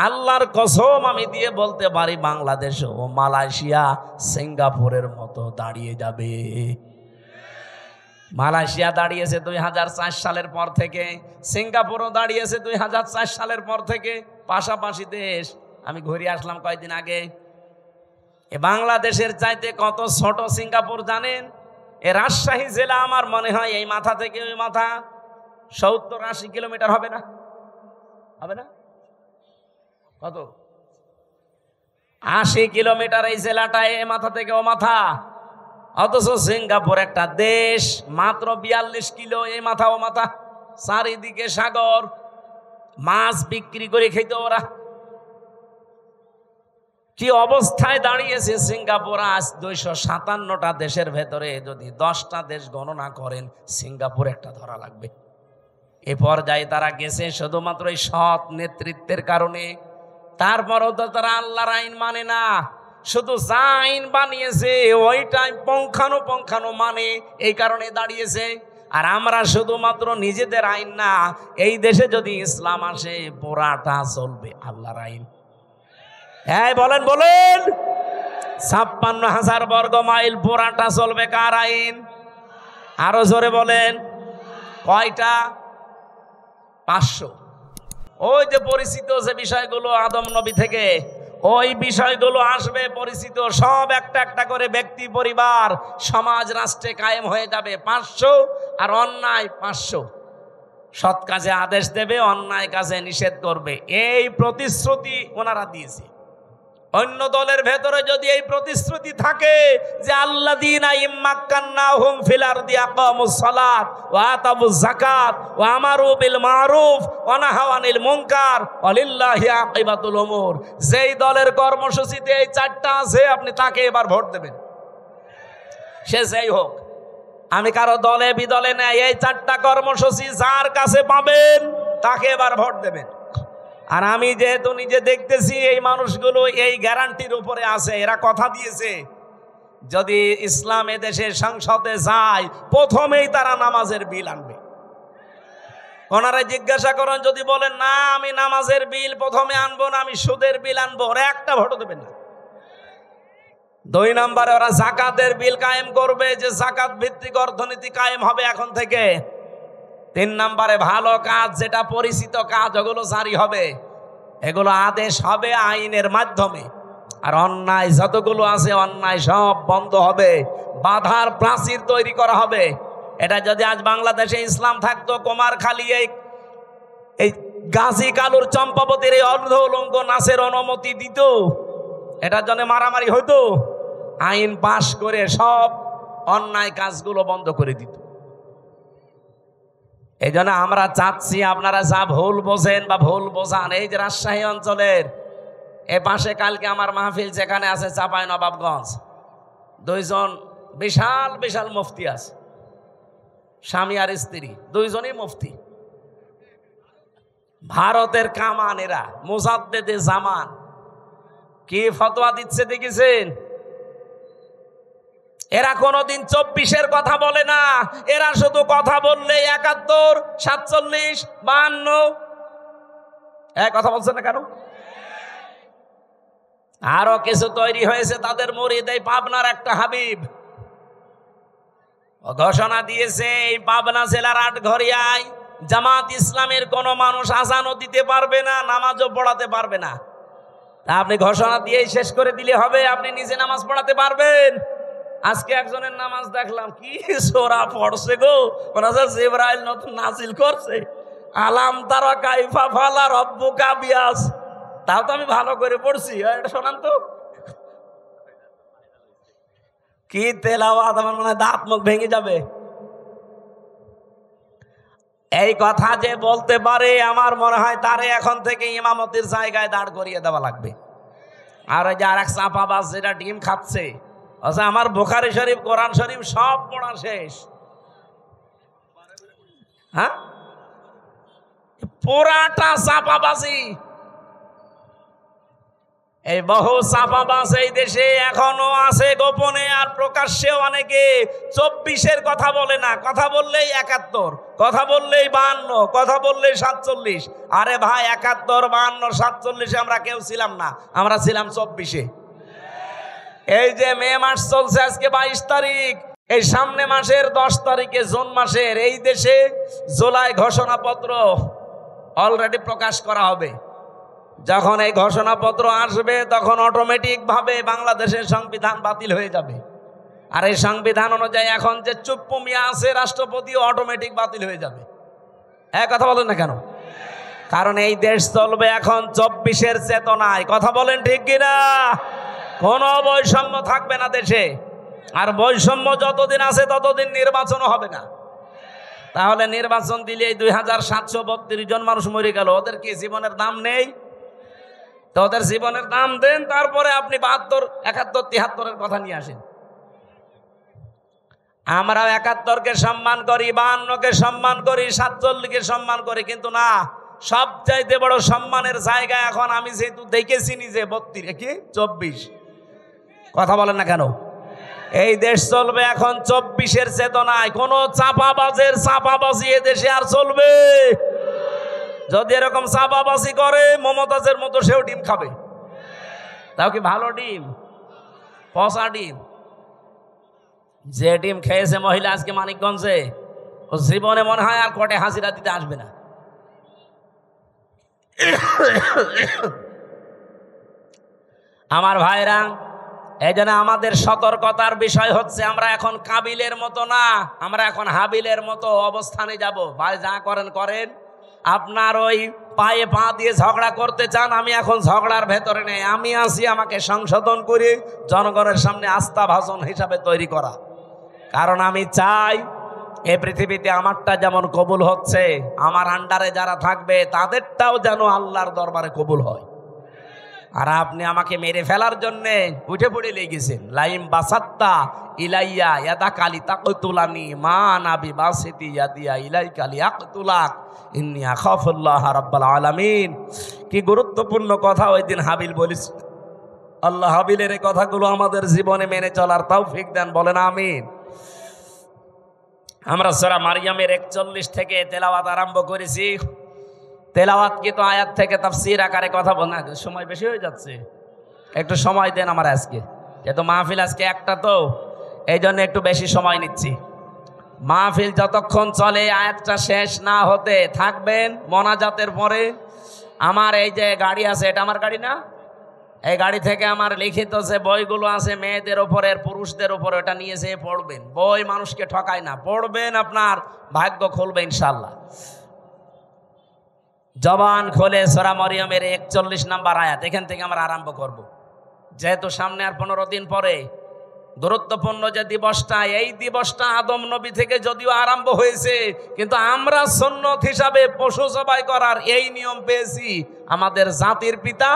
আল্লাহর কসম আমি দিয়ে বলতে পারি বাংলাদেশ ও মালয়েশিয়া সিঙ্গাপুরের মতো দাঁড়িয়ে যাবে। মালয়েশিয়া দাঁড়িয়েছে 2004 সালের পর থেকে, সিঙ্গাপুরও দাঁড়িয়েছে 2004 সালের পর থেকে, পাশাপাশি দেশ। আমি ঘুরে আসলাম কয়েকদিন আগে। এ বাংলাদেশের চাইতে কত ছোট সিঙ্গাপুর জানেন? এ রাজশাহী জেলা আমার মনে হয় এই মাথা থেকে ওই মাথা 70-80 কিলোমিটার হবে না? হবে না? কত? 80 কিলোমিটার এই জেলাটা, এ মাথা থেকে ও মাথা। অথচ সিঙ্গাপুর একটা দেশ, মাত্র 42 কিলো এই মাথা ও মাথা, চারিদিকে সাগর, মাছ বিক্রি করে খেত ওরা। কি অবস্থায় দাঁড়িয়েছে সিঙ্গাপুর আজ! 257টা দেশের ভেতরে যদি 10টা দেশ গণনা করেন, সিঙ্গাপুর একটা ধরা লাগবে। এ পর্যায়ে তারা গেছে শুধুমাত্র এই সৎ নেতৃত্বের কারণে। তারপরও তো তারা আল্লাহর আইন মানে না, শুধু যা আইন বানিয়েছে ওইটাই পঙ্খানো মানে, এই কারণে দাঁড়িয়েছে। আর আমরা শুধুমাত্র নিজেদের আইন না, এই দেশে যদি ইসলাম আসে পুরাটা চলবে আল্লাহর আইন। হ্যাঁ বলেন বলেন, 56,000 বর্গ মাইল পুরাটা চলবে কার আইন? আরো জোরে বলেন, কয়টা? 500। ওই যে পরিচিত যে বিষয়গুলো আদম নবী থেকে, ওই বিষয়গুলো আসবে পরিচিত, সব একটা একটা করে ব্যক্তি, পরিবার, সমাজ, রাষ্ট্রে কায়েম হয়ে যাবে। 500 আর অন্যায় 500। সৎ কাজে আদেশ দেবে, অন্যায় কাজে নিষেধ করবে, এই প্রতিশ্রুতি ওনারা দিয়েছে। অন্য দলের ভেতরে যদি এই প্রতিশ্রুতি থাকে যে আল্লাযীনা ইম্মাক্কান্নাহুম ফিল আরদি আকামুস সালাত ওয়া আতাবুজ যাকাত ওয়া আমারু বিল মারুফ ওয়া নাহাউ আনিল মুনকার ওয়ালিল্লাহি আকিবাতুল উমুর, যেই দলের কর্মসূচিতে এই 4টা আছে আপনি তাকে এবার ভোট দেবেন, সে যেই হোক। আমি কারো দলে বিদলে নাই, এই 4টা কর্মসূচি যার কাছে পাবেন তাকে এবার ভোট দেবেন। আর আমি যেহেতু নিজে দেখতেছি এই মানুষগুলো এই গ্যারান্টির উপরে আছে, এরা কথা দিয়েছে যদি ইসলাম এদেশে সংসদে যায় প্রথমেই তারা নামাজের বিল আনবে। ওনারা জিজ্ঞাসা করেন, যদি বলেন না আমি নামাজের বিল প্রথমে আনবো না, আমি সুদের বিল আনবো, ওরা একটা ভোটও দেবেন না। 2 নম্বরে ওরা যাকাতের বিল কায়েম করবে, যে যাকাত ভিত্তিক অর্থনীতি কায়েম হবে এখন থেকে। 3 নম্বরে ভালো কাজ, যেটা পরিচিত কাজ, ওগুলো জারি হবে, এগুলো আদেশ হবে আইনের মাধ্যমে। আর অন্যায় যতগুলো আছে অন্যায় সব বন্ধ হবে, বাধার প্রাচীর তৈরি করা হবে। এটা যদি আজ বাংলাদেশে ইসলাম থাকতো, কুমারখালী এই গাজী কালুর চম্পাবতীর এই অর্ধ উলঙ্গ নাচের অনুমতি দিত, এটার জন্য মারামারি হইতো, আইন পাশ করে সব অন্যায় কাজগুলো বন্ধ করে দিত। এই জন্য আমরা চাচ্ছি আপনারা যা ভুল বোঝেন বা ভুল বোঝান, এই যে রাজশাহী অঞ্চলের এ পাশে কালকে আমার মাহফিল যেখানে আছে চাঁপাইনবাবগঞ্জ, 2 জন বিশাল বিশাল মুফতি আছে, স্বামী আর স্ত্রী 2 জনই মুফতি, ভারতের কামান, এরা মুজাদ্দেদে জামান। কি ফতোয়া দিচ্ছে দেখেছেন? এরা কোনোদিন 24-এর কথা বলে না, এরা শুধু কথা বললে 71, 47, 52 কথা বলছে না কেন? আরো কিছু তৈরি হয়েছে তাদের মুরিদ, এই পাবনার একটা হাবিব ঘোষণা দিয়েছে এই পাবনা জেলার আটঘরিয়ায় জামাত ইসলামের কোন মানুষ আজানও দিতে পারবে না, নামাজও পড়াতে পারবে না। তা আপনি ঘোষণা দিয়েই শেষ করে দিলে হবে? আপনি নিজে নামাজ পড়াতে পারবেন? আজকে একজনের নামাজ দেখলাম, কি সোরা পড়ছে গো, জিবরাইল নতুন নাজিল করছে, আলাম তারা কাইফা ফালা রব্বুকা বিয়াস। তাও তো আমি ভালো করে পড়ছি, এটা শোনান তো। কি তেলাওয়াত, আমার মনে হয় দাঁত মুখ ভেঙে যাবে। এই কথা যে বলতে পারে, আমার মনে হয় তারে এখন থেকে ইমামতির জায়গায় দাঁড় করিয়ে দেওয়া লাগবে। আর ওই যে আর এক চাপাবাজ যেটা ডিম খাচ্ছে, আচ্ছা আমার বুখারী শরীফ, কোরআন শরীফ সব পড়া শেষ, হ্যাঁ পুরাটা চাপাবাজি। এই বহু চাপাবাজ এই দেশে এখনো আছে গোপনে, আর প্রকাশ্যেও অনেকে 24-এর কথা বলে না, কথা বললেই 71, কথা বললেই 52, কথা বললেই 47। আরে ভাই 71, 52, 47 আমরা কেউ ছিলাম না, আমরা ছিলাম 24-এ। এই যে মে মাস চলছে, আজকে 22 তারিখ, এই সামনে মাসের 10 তারিখে জুন মাসের এই দেশে জুলাই ঘোষণাপত্র অলরেডি প্রকাশ করা হবে। যখন এই ঘোষণাপত্র আসবে তখন অটোমেটিক ভাবে বাংলাদেশের সংবিধান বাতিল হয়ে যাবে। আর এই সংবিধান অনুযায়ী এখন যে চুপ্পু মিয়া আছে রাষ্ট্রপতিও অটোমেটিক বাতিল হয়ে যাবে। কথা বলেন না কেন? কারণ এই দেশ চলবে এখন 24-এর চেতনায়। কথা বলেন ঠিক কিনা? কোনো বৈষম্য থাকবে না দেশে, আর বৈষম্য যতদিন আছে ততদিন নির্বাচনও হবে না। তাহলে নির্বাচন দিলে 2732 জন মানুষ মরে গেল, ওদের কি জীবনের দাম নেই? তো ওদের জীবনের দাম দেন, তারপরে আপনি 72, 71, 73-এর কথা নিয়ে আসেন। আমরাও 71-কে সম্মান করি, 52-কে সম্মান করি, 47-কে সম্মান করি, কিন্তু না, সবচাইতে বড় সম্মানের জায়গা এখন আমি যেহেতু দেখেছি নিজে 24 কথা বলেন না কেন? এই দেশ চলবে এখন 24-এর চেতনায়। কোন চাপাবাজের চাপাবাজি এ দেশে আর চলবে? যদি এরকম চাপাবাজি করে মমতাজের মতো সেও ডিম খাবে। তাও কি ভালো ডিম? পচা ডিম। যে ডিম খেয়েছে মহিলা আজকে মানিকগঞ্জে, ও জীবনে মনে হয় আর কোর্টে হাজিরা দিতে আসবে না। আমার ভাইরা, এই জন্য আমাদের সতর্কতার বিষয় হচ্ছে আমরা এখন কাবিলের মতো না, আমরা এখন হাবিলের মতো অবস্থানে যাব। ভাই যা করেন করেন, আপনার ওই পায়ে পা দিয়ে ঝগড়া করতে চান, আমি এখন ঝগড়ার ভেতরে নেই, আমি আছি আমাকে সংশোধন করে জনগণের সামনে আস্থা ভাষণ হিসাবে তৈরি করা। কারণ আমি চাই এই পৃথিবীতে আমারটা যেমন কবুল হচ্ছে, আমার আন্ডারে যারা থাকবে তাদেরটাও যেন আল্লাহর দরবারে কবুল হয়। আর আপনি আমাকে মেরে ফেলার জন্য উঠে পড়ে লেগেছেন। লাইম বাসাত্তা ইলাইয়া ইয়াদা কালি তাকতুলানি মা নাবি বাসিতি ইয়াদিয়া ইলাই কালি আকতুলাক ইন্নী আখাফুল্লাহ রাব্বাল আলামিন। কি গুরুত্বপূর্ণ কথা ওই দিন হাবিল বলিস। আল্লাহ হাবিলের এই কথাগুলো আমাদের জীবনে মেনে চলার তৌফিক দেন, বলেন আমিন। আমরা সূরা মারইয়ামের 41 থেকে তেলাওয়াত আরম্ভ করেছি। তেলাওয়াত কি তো আয়াত থেকে তাফসীর আকারে কথা বলা, সময় বেশি হয়ে যাচ্ছে, একটু সময় দেন আমার আজকে, যেহেতু মাহফিল আজকে একটা, তো এই জন্য একটু বেশি সময় নিচ্ছি। মাহফিল যতক্ষণ চলে আয়াতটা শেষ না হতে থাকবেন। মোনাজাতের পরে আমার এই যে গাড়ি আছে, এটা আমার গাড়ি না, এই গাড়ি থেকে আমার লিখিত যে বইগুলো আছে মেয়েদের ওপরের পুরুষদের উপরে, ওটা নিয়ে যেয়ে পড়বেন। বই মানুষকে ঠকায় না, পড়বেন, আপনার ভাগ্য খুলবে ইনশাল্লাহ। জবান খোলে সূরা মারইয়ামের 41 নম্বর আয়াত, এখান থেকে আমরা আরম্ভ করব। যেহেতু সামনে আর 15 দিন পরে গুরুত্বপূর্ণ যে দিবসটা, এই দিবসটা আদম নবী থেকে যদিও আরম্ভ হয়েছে, কিন্তু আমরা সুন্নত হিসাবে পশু জবাই করার এই নিয়ম পেয়েছি আমাদের জাতির পিতা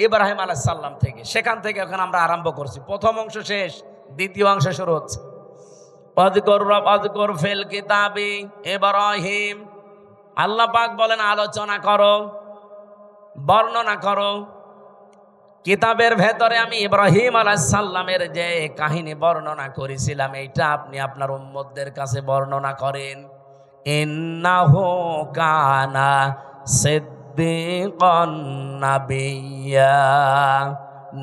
ইব্রাহিম আলাইহিস সালাম থেকে। সেখান থেকে এখন আমরা আরম্ভ করছি। প্রথম অংশ শেষ, দ্বিতীয় অংশ শুরু হচ্ছে। ওয়াযকুর ফিল কিতাবি ইব্রাহিম, আল্লাহ পাক বলেন আলোচনা করো, বর্ণনা করো। কিতাবের ভেতরে আমি ইব্রাহিম আলাইহিস সালামের যে কাহিনী বর্ণনা করেছিলাম, এইটা আপনি আপনার উম্মতদের কাছে বর্ণনা করেন। ইন্নাহু কানা সিদ্দিকান নাবিয়্যা,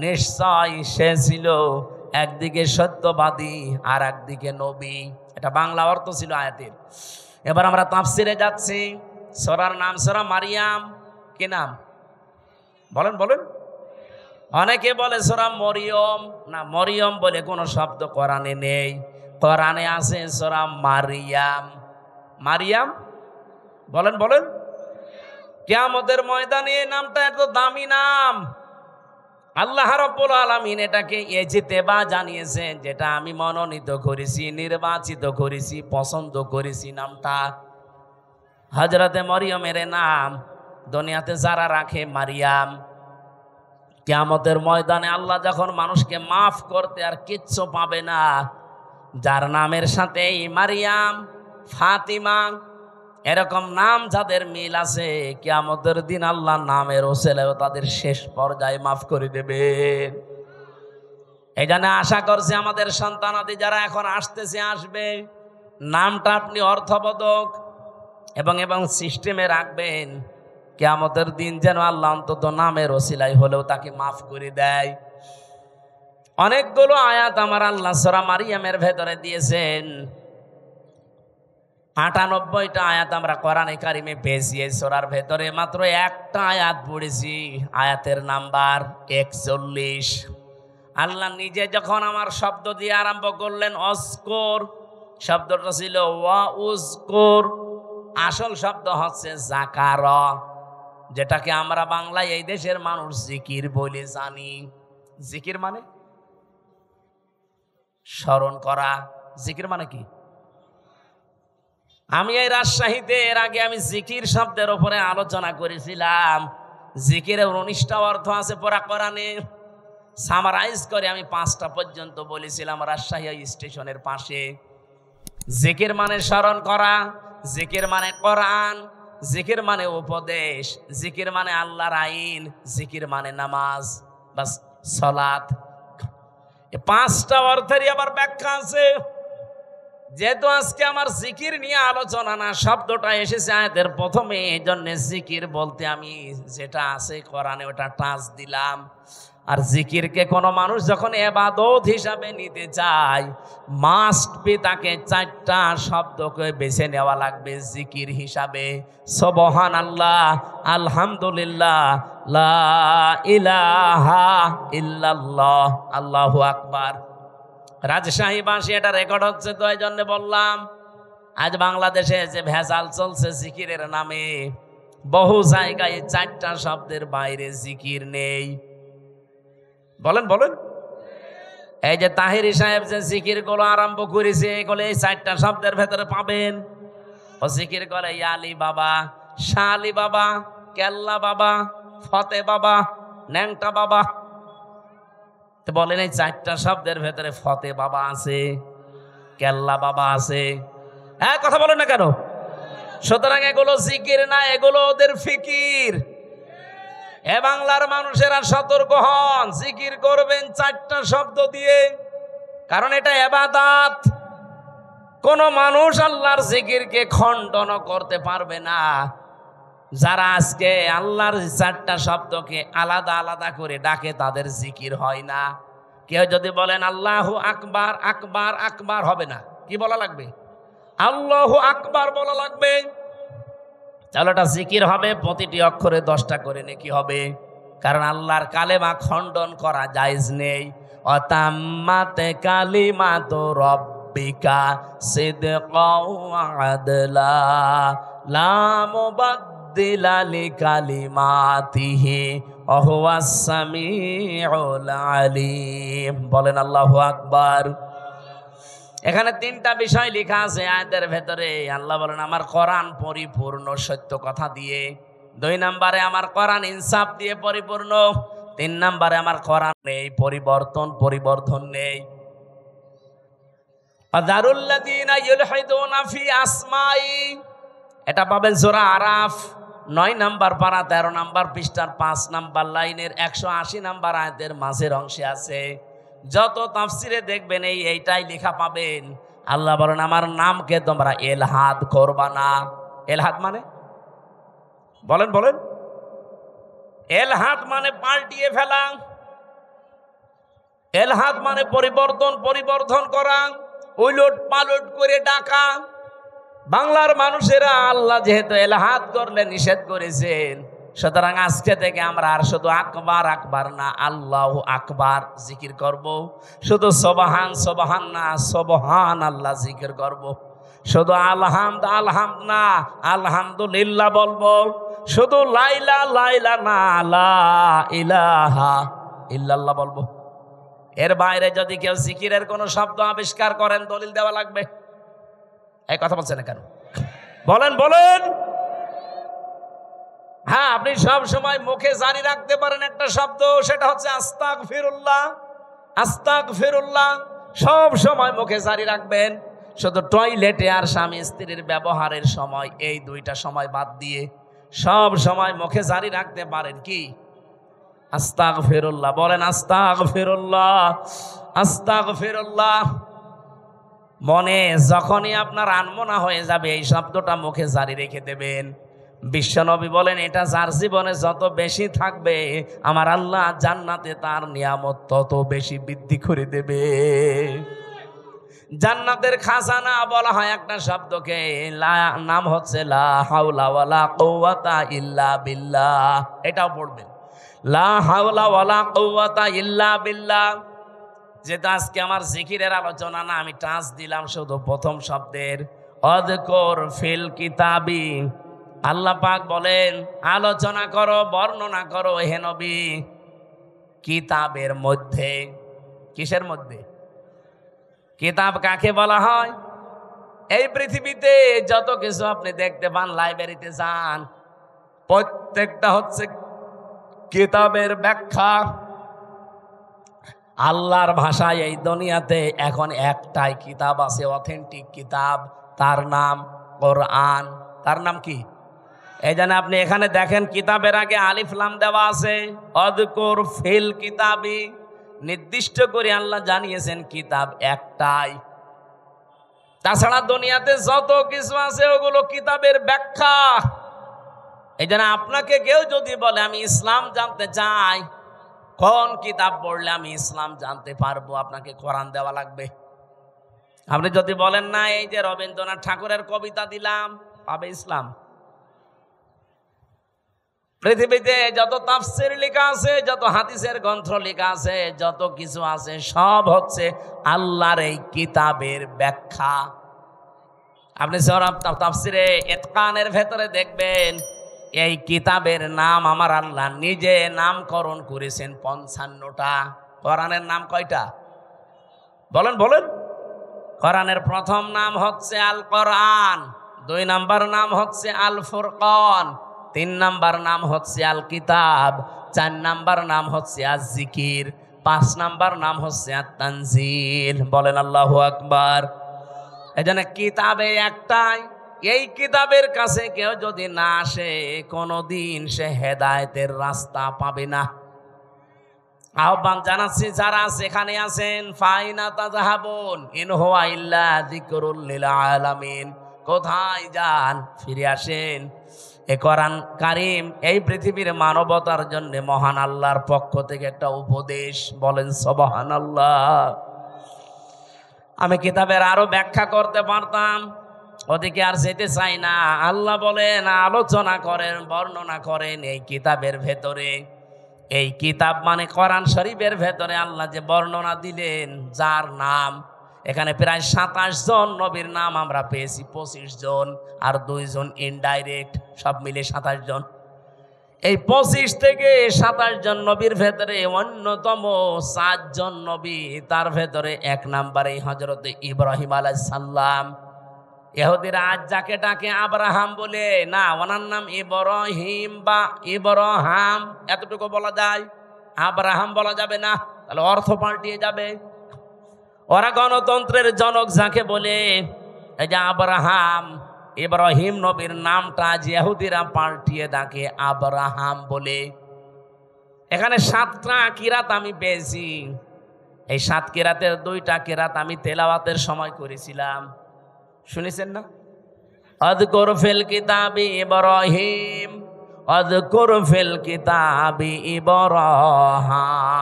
নিশ্চয় সে ছিল একদিকে সত্যবাদী আর একদিকে নবী। এটা বাংলা অর্থ ছিল আয়াতের। এবার আমরা তাফসিরে যাচ্ছি। সূরার নাম সূরা মারইয়াম। কি নাম বলেন বলেন? অনেকে বলে সূরা মরিয়ম, না, মরিয়ম বলে কোনো শব্দ কোরআনে নেই। কোরআনে আছে সূরা মারইয়াম। মারইয়াম বলেন বলেন। কিয়ামতের ময়দানে এই নামটা এত দামি নাম। আল্লাহ রাব্বুল আলামিন এটাকে ইজতিবা জানিয়েছেন, যেটা আমি মনোনীত করেছি, নির্বাচিত করেছি, পছন্দ করেছি। নামটা হযরতে মরিয়মের নাম দুনিয়াতে যারা রাখে মারিয়াম, কিয়ামতের ময়দানে আল্লাহ যখন মানুষকে মাফ করতে আর কিচ্ছু পাবে না, যার নামের সাথে মারিয়াম, ফাতিমা এরকম নাম যাদের মিল আছে, কিয়ামতের দিন আল্লাহ নামের ওসিলায় তাদের শেষ পর্যায়ে মাফ করে দেবেন। এই জন্য আশা করছি আমাদের সন্তানাদি যারা এখন আসতেছে, আসবে, নামটা আপনি অর্থবোধক এবং সিস্টেমে রাখবেন। কিয়ামতের দিন যেন আল্লাহ অন্তত নামের ওসিলায় হলেও তাকে মাফ করে দেয়। অনেকগুলো আয়াত আমার আল্লাহ সূরা মারইয়ামের ভেতরে দিয়েছেন। 98টা আয়াত আমরা কোরআনে কারিমে পেয়েছি। এই সূরার ভেতরে মাত্র একটা আয়াত পড়েছি, আয়াতের নাম্বার 41। আল্লাহ নিজে যখন আমার শব্দ দিয়ে আরম্ভ করলেন অস্কর, শব্দটা ছিল ওয়া উজকুর, আসল শব্দ হচ্ছে যাকার, যেটাকে আমরা বাংলায় এই দেশের মানুষ জিকির বলে জানি। জিকির মানে স্মরণ করা। জিকির মানে কি? আমি এই রাজশাহীতে এর আগে আমি জিকির শব্দের উপরে আলোচনা করেছিলাম। জিকিরের 19টা অর্থ আছে পুরা কোরআনে। সামারাইজ করে আমি 5টা পর্যন্ত বলেছিলাম রাজশাহী স্টেশনের পাশে। জিকির মানে স্মরণ করা, জিকির মানে কোরআন, জিকির মানে উপদেশ, জিকির মানে আল্লাহর আইন, জিকির মানে নামাজ, বাস সালাত। এই 5টা অর্থেরই আবার ব্যাখ্যা আছে। যেহেতু আজকে আমার জিকির নিয়ে আলোচনা না, শব্দটা এসেছে আয়াতের প্রথমে, এই জন্য জিকির বলতে আমি যেটা আছে কোরআনে ওটা টাচ দিলাম। আর জিকিরকে কোনো মানুষ যখন ইবাদত হিসাবে নিতে চায়, মাস্ট বি তাকে 4টা শব্দকে বেছে নেওয়া লাগবে জিকির হিসাবে। সুবহানাল্লাহ, আলহামদুলিল্লাহ, লা ইলাহা ইল্লাল্লাহ, আল্লাহু আকবার। রাজশাহীবাসী এটা রেকর্ড হচ্ছে, তো এই জন্য বললাম। আজ বাংলাদেশে যে ভেজাল চলছে জিকিরের নামে, বহু জায়গায় 4টা শব্দের বাইরে জিকির নেই। বলেন বলেন। এই যে তাহিরি সাহেব যে জিকির গুলো আরম্ভ করেছে, এগুলো এই 4টা শব্দের ভেতরে পাবেন। ও জিকির করে ইয়ালি বাবা, শালি বাবা, কেল্লা বাবা, ফতে বাবা, ন্যাংটা বাবা। তো বলেন এই 4টা শব্দের ভেতরে ফতে বাবা আছে, কেল্লা বাবা আছে। হ্যাঁ, কথা বলেন না কেন? সুতরাং এগুলো জিকির না, এগুলো ওদের ফিকির। এ বাংলার মানুষেরা সতর্ক হন, জিকির করবেন 4টা শব্দ দিয়ে, কারণ এটা ইবাদত। কোন মানুষ আল্লাহর জিকিরকে খণ্ডন করতে পারবে না। যারা আজকে আল্লাহর 4টা শব্দকে আলাদা আলাদা করে ডাকে তাদের জিকির হয় না। কেউ যদি বলেন আল্লাহু আকবার, আকবার আকবার হবে না, কি বলা লাগবে? আল্লাহু আকবার বলা লাগবে। চলো এটা জিকির হবে, প্রতিটি অক্ষরে 10টা করে নেকি হবে, কারণ আল্লাহর কালেমা খণ্ডন করা জায়েজ নেই। অতাম্মাত কালিমাতু রাব্বিকা সিদকাও ওয়া আদলা লা মুবাদদিলা লিকালিমাতিহি ওয়া হুয়াস সামিউল আলিম। বলেন আল্লাহু আকবার। এখানে 3টা বিষয় লেখা আছে আয়াতের ভেতরে। আল্লাহ বলেন আমার কোরআন পরিপূর্ণ সত্য কথা দিয়ে, 2 নম্বরে আমার কোরআন ইনসাফ দিয়ে পরিপূর্ণ, 3 নম্বরে আমার কোরআন নেই পরিবর্ধন নেই। আযারুল্লাযীনা ইউলহিদুনা ফি আসমাই, এটা পাবেন সূরা আরাফ 9 নম্বর পারা 13 নম্বর পৃষ্ঠার 5 নম্বর লাইনের 180 নম্বর আয়াতের মাঝের অংশে আছে। যত তাফসিরে দেখবেন এইটাই লেখা পাবেন। আল্লাহ বলেন আমার নামকে তোমরা এলহাদ করবা না। এলহাদ মানে বলেন এলহাদ মানে পাল্টিয়ে ফেলা, এলহাদ মানে পরিবর্ধন করা, উলট পালট করে ডাকা। বাংলার মানুষেরা আল্লাহ যেহেতু এলহাদ করলে নিষেধ করেছেন, সুতরাং আজকে থেকে আমরা আর শুধু আকবার আকবার না, আল্লাহু আকবার জিকির করব। শুধু সুবহান না, সুবহান আল্লাহ জিকির করব। শুধু আলহামদ না, আলহামদুলিল্লাহ বলবো। শুধু লাইলা না, লা ইলাহা ইল্লাল্লাহ বলবো। এর বাইরে যদি কেউ জিকিরের কোনো শব্দ আবিষ্কার করেন, দলিল দেওয়া লাগবে। এই কথা বলছেন না কেন? বলেন। হ্যাঁ, আপনি সব সময় মুখে জারি রাখতে পারেন একটা শব্দ, সেটা হচ্ছে আস্তাগফিরুল্লাহ। সব সময় মুখে জারি রাখবেন। শুধু টয়লেটে আর স্বামী স্ত্রীর ব্যবহারের সময়, এই 2টা সময় বাদ দিয়ে সব সময় মুখে জারি রাখতে পারেন কি? আস্তাগফিরুল্লাহ। বলেন আস্তাগফিরুল্লাহ। মনে যখনই আপনার আনমনা হয়ে যাবে, এই শব্দটা মুখে জারি রেখে দেবেন। বিশ্বনবী বলেন এটা যার জীবনে যত বেশি থাকবে, আমার আল্লাহ জান্নাতে তার নিয়ামত তত বেশি বৃদ্ধি করে দেবে। জান্নাতের খাজানা বলা হয় একটা শব্দকে, নাম হচ্ছে লা হাওলা ওয়ালা কুওয়াতা ইল্লা বিল্লাহ। এটাও পড়বেন, লা হাওলা ওয়ালা কুওয়াতা ইল্লা বিল্লাহ। যেটা আজকে আমার জিকিরের আলোচনা না, আমি টাচ দিলাম শুধু প্রথম শব্দের। অযকুর ফিল কিতাবি, আল্লাহ পাক বলেন আলোচনা করো, বর্ণনা করো হে নবী, কিতাবের মধ্যে। কিসের মধ্যে? কিতাব কাকে বলা হয়? এই পৃথিবীতে যত কিছু আপনি দেখতে পান, লাইব্রেরিতে যান, প্রত্যেকটা হচ্ছে কিতাবের ব্যাখ্যা। আল্লাহর ভাষায় এই দুনিয়াতে এখন একটাই কিতাব আছে, অথেন্টিক কিতাব, তার নাম কোরআন। তার নাম কি? এই জন্য আপনি এখানে দেখেন কিতাবের আগে আলিফ লাম দেওয়া আছে। অযকুর ফিল কিতাবি, নির্দিষ্ট করে আল্লাহ জানিয়েছেন কিতাব একটাই। তাছাড়া দুনিয়াতে যত কিছু আছে ওগুলো কিতাবের ব্যাখ্যা। এই জন্য আপনাকে কেউ যদি বলে আমি ইসলাম জানতে চাই, কোন কিতাব পড়লে আমি ইসলাম জানতে পারবো, আপনাকে কোরআন দেওয়া লাগবে। আপনি যদি বলেন না এই যে রবীন্দ্রনাথ ঠাকুরের কবিতা দিলাম, পাবে ইসলাম? পৃথিবীতে যত তাফসীর লেখা আছে, যত হাদিসের গ্রন্থ লেখা আছে, যত কিছু আছে, সব হচ্ছে আল্লাহর এই কিতাবের ব্যাখ্যা। আপনি সূরা তাফসীরে ইতকানের ভেতরে দেখবেন এই কিতাবের নাম আমার আল্লাহ নিজে নামকরণ করেছেন 55টা। কোরআনের নাম কয়টা? বলেন। কোরআনের প্রথম নাম হচ্ছে আল কোরআন, 2 নাম্বার নাম হচ্ছে আল ফুরকান, 3 নাম্বার নাম হচ্ছে আল কিতাব, 4 নাম্বার নাম হচ্ছে আজ জিকির, 5 নাম্বার নাম হচ্ছে আত তানজিল। বলেন আল্লাহু আকবার। এই জন্য কিতাবে একটাই, এই কিতাবের কাছে কেউ যদি না আসে কোনোদিন সে হেদায়েতের রাস্তা পাবে না। আহ্বান জানাচ্ছি যারা সেখানে আছেন, ফাইনা তাযাহাবুন ইন হুয়া ইল্লা যিকরুল লিল আলামিন, কোথায় যান? ফিরে আসেন। এ কোরআন কারীম এই পৃথিবীর মানবতার জন্য মহান আল্লাহর পক্ষ থেকে একটা উপদেশ। বলেন সুবহানাল্লাহ। আমি কিতাবের আরো ব্যাখ্যা করতে পারতাম, ওদিকে আর যেতে চাই না। আল্লাহ বলেন, আলোচনা করেন, বর্ণনা করেন এই কিতাবের ভেতরে। এই কিতাব মানে কোরআন শরীফের ভেতরে আল্লাহ যে বর্ণনা দিলেন, যার নাম এখানে প্রায় 27 জন নবীর নাম আমরা পেয়েছি, 25 জন আর 2 জন ইনডাইরেক্ট, সব মিলে 27 জন। এই 25 থেকে 27 জন নবীর ভেতরে অন্যতম 4 জন নবী, তার ভেতরে 1 নম্বরে হযরত ইব্রাহিম আলাইহিস সালাম। ইহুদিরা আজ যাকে ডাকে আব্রাহাম বলে, না, ওনার নাম ইব্রাহিম বা ইব্রাহাম, এতটুকু বলা যায়, আব্রাহাম বলা যাবে না, তাহলে অর্থ পাল্টিয়ে যাবে। ওরা গণতন্ত্রের জনক যাকে বলে, এই যে আব্রাহাম, ইব্রাহিম নবীর নামটা ইহুদিরা পাল্টিয়ে ডাকে আব্রাহাম বলে। এখানে 7টা কিরাত আমি পেয়েছি। এই 7 কিরাতের 2টা কিরাত আমি তেলাওয়াতের সময় করেছিলাম, শুনেছেন না? আযকুর ফিল কিতাবি ইব্রাহিম, আযকুর ফিল কিতাবি ইব্রাহিম।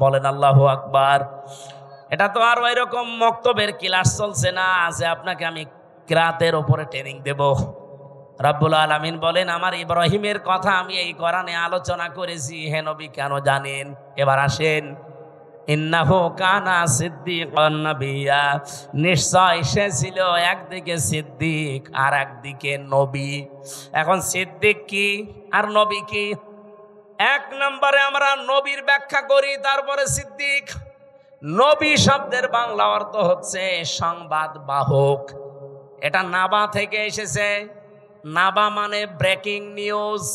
বলেন আল্লাহু আকবার। এটা তো আর ওইরকম মক্তবের ক্লাস চলছে না যে আপনাকে আমি কিরাতের উপরে ট্রেনিং দেব। রব্বুল আলামিন বলেন, আমার ইব্রাহিমের কথা আমি এই কোরআনে আলোচনা করেছি, হে নবী কেন জানেন? এবার আসেন। ইন্নাহু কানা সিদ্দিকান নাবিয়্যা, নিশ্চয় সে ছিল একদিকে সিদ্দিক আর একদিকে নবী। এখন সিদ্দিক কি আর নবী কি? 1 নম্বরে আমরা নবীর ব্যাখ্যা করি, তারপরে সিদ্দিক। নবী শব্দের বাংলা অর্থ হচ্ছে সংবাদ বাহক। এটা নাবা থেকে এসেছে। নাবা মানে ব্রেকিং নিউজ।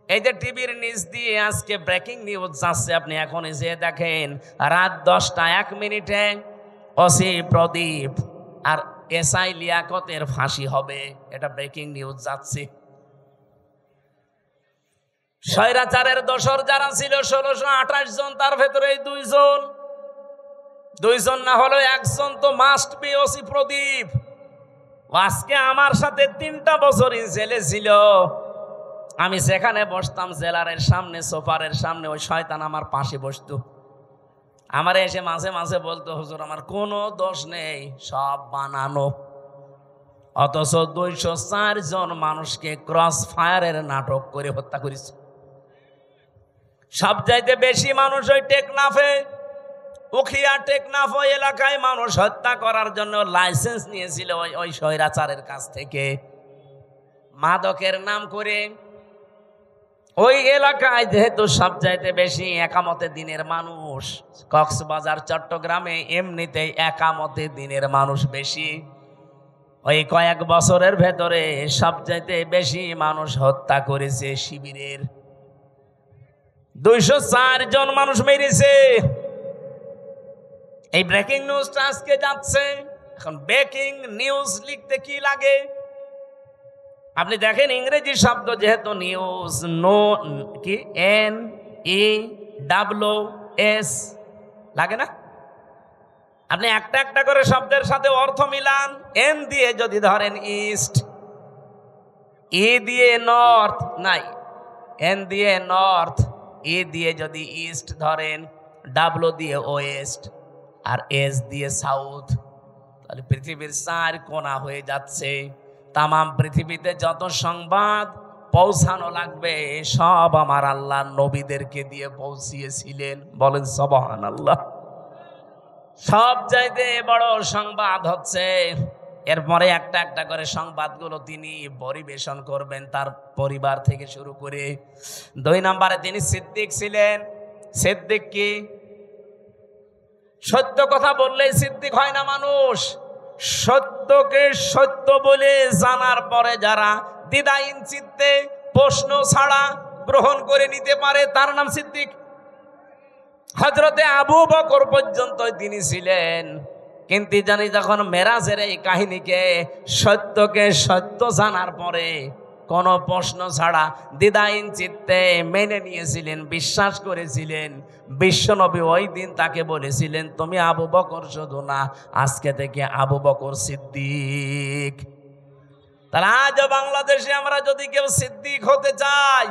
এই যে টিভির নিচ দিয়ে আজকে ব্রেকিং নিউজ যাচ্ছে, আপনি এখন যে দেখেন রাত 10টা 1 মিনিটে ওসি প্রদীপ আর এসআই লিয়াকতের ফাঁসি হবে, এটা ব্রেকিং নিউজ যাচ্ছে। স্বৈরাচারের দোসর যারা ছিল 1628 জন, তার ভেতরে 2 জন না হলেও 1 জন তো মাস্ট বি ওসি প্রদীপ। আজকে আমার সাথে 3টা বছরই জেলে ছিল। আমি সেখানে বসতাম জেলারের সামনে, সোফারের সামনে, ওই শয়তান আমার পাশে বসতো। আমার এসে মাঝে মাঝে বলতো, হুজুর আমার কোনো দোষ নেই, সব বানানো। অথচ 204 জন মানুষকে ক্রস ফায়ারের নাটক করে হত্যা করেছে। সবচাইতে বেশি মানুষ ওই টেকনাফে, উখিয়া টেকনাফ ওই এলাকায় মানুষ হত্যা করার জন্য লাইসেন্স নিয়েছিল ওই স্বৈরাচারের কাছ থেকে, মাদকের নাম করে। ওই এলাকায় যেহেতু সবচাইতে বেশি একামতে দিনের মানুষ, কক্সবাজার চট্টগ্রামে এমনিতেই একামতে দিনের মানুষ বেশি। ওই কয়েক বছরের ভেতরে সবচাইতে বেশি মানুষ হত্যা করেছে শিবিরের। 204 জন মানুষ মেরেছে। এই ব্রেকিং নিউজটা আজকে যাচ্ছে। এখন ব্রেকিং নিউজ লিখতে কি লাগে? আপনি দেখেন ইংরেজি শব্দ যেহেতু নিউজ, নো কি NEWS লাগে না? আপনি একটা একটা করে শব্দের সাথে অর্থ মিলান। এন দিয়ে যদি ধরেন ইস্ট, ই দিয়ে নর্থ, নাই এন দিয়ে নর্থ, ই দিয়ে যদি ইস্ট ধরেন, ডাব্লু দিয়ে ওয়েস্ট আর এস দিয়ে সাউথ, তাহলে পৃথিবীর 4 কোণা হয়ে যাচ্ছে। তামাম পৃথিবীতে যত সংবাদ পৌঁছানো লাগবে সব আমার আল্লাহ নবীদেরকে দিয়ে পৌঁছিয়েছিলেন। বলেন সুবহানাল্লাহ। সব চাইতে বড় সংবাদ হচ্ছে, এরপরে একটা একটা করে সংবাদগুলো তিনি পরিবেশন করবেন তার পরিবার থেকে শুরু করে। 2 নম্বরে তিনি সিদ্দিক ছিলেন। সিদ্দিক কি? সত্য কথা বললেই সিদ্দিক হয় না মানুষ। সত্যকে সত্য বলে জানার পরে যারা দ্বিধাহীন চিত্তে প্রশ্ন ছাড়া গ্রহণ করে নিতে পারে তার নাম সিদ্দিক। হযরতে আবু বকর পর্যন্ত তিনি ছিলেন কিন্তু জানি যখন মেরাজের এই কাহিনীকে সত্যকে সত্য জানার পরে কোনো প্রশ্ন ছাড়া দ্বিধাহীন চিত্তে মেনে নিয়েছিলেন, বিশ্বাস করেছিলেন। বিশ্বনবী ওই দিন তাকে বলেছিলেন, তুমি আবু বকর শুধু না, আজকে থেকে আবু বকর সিদ্দিক। তাহলে আজও বাংলাদেশে আমরা যদি কেউ সিদ্দিক হতে চাই,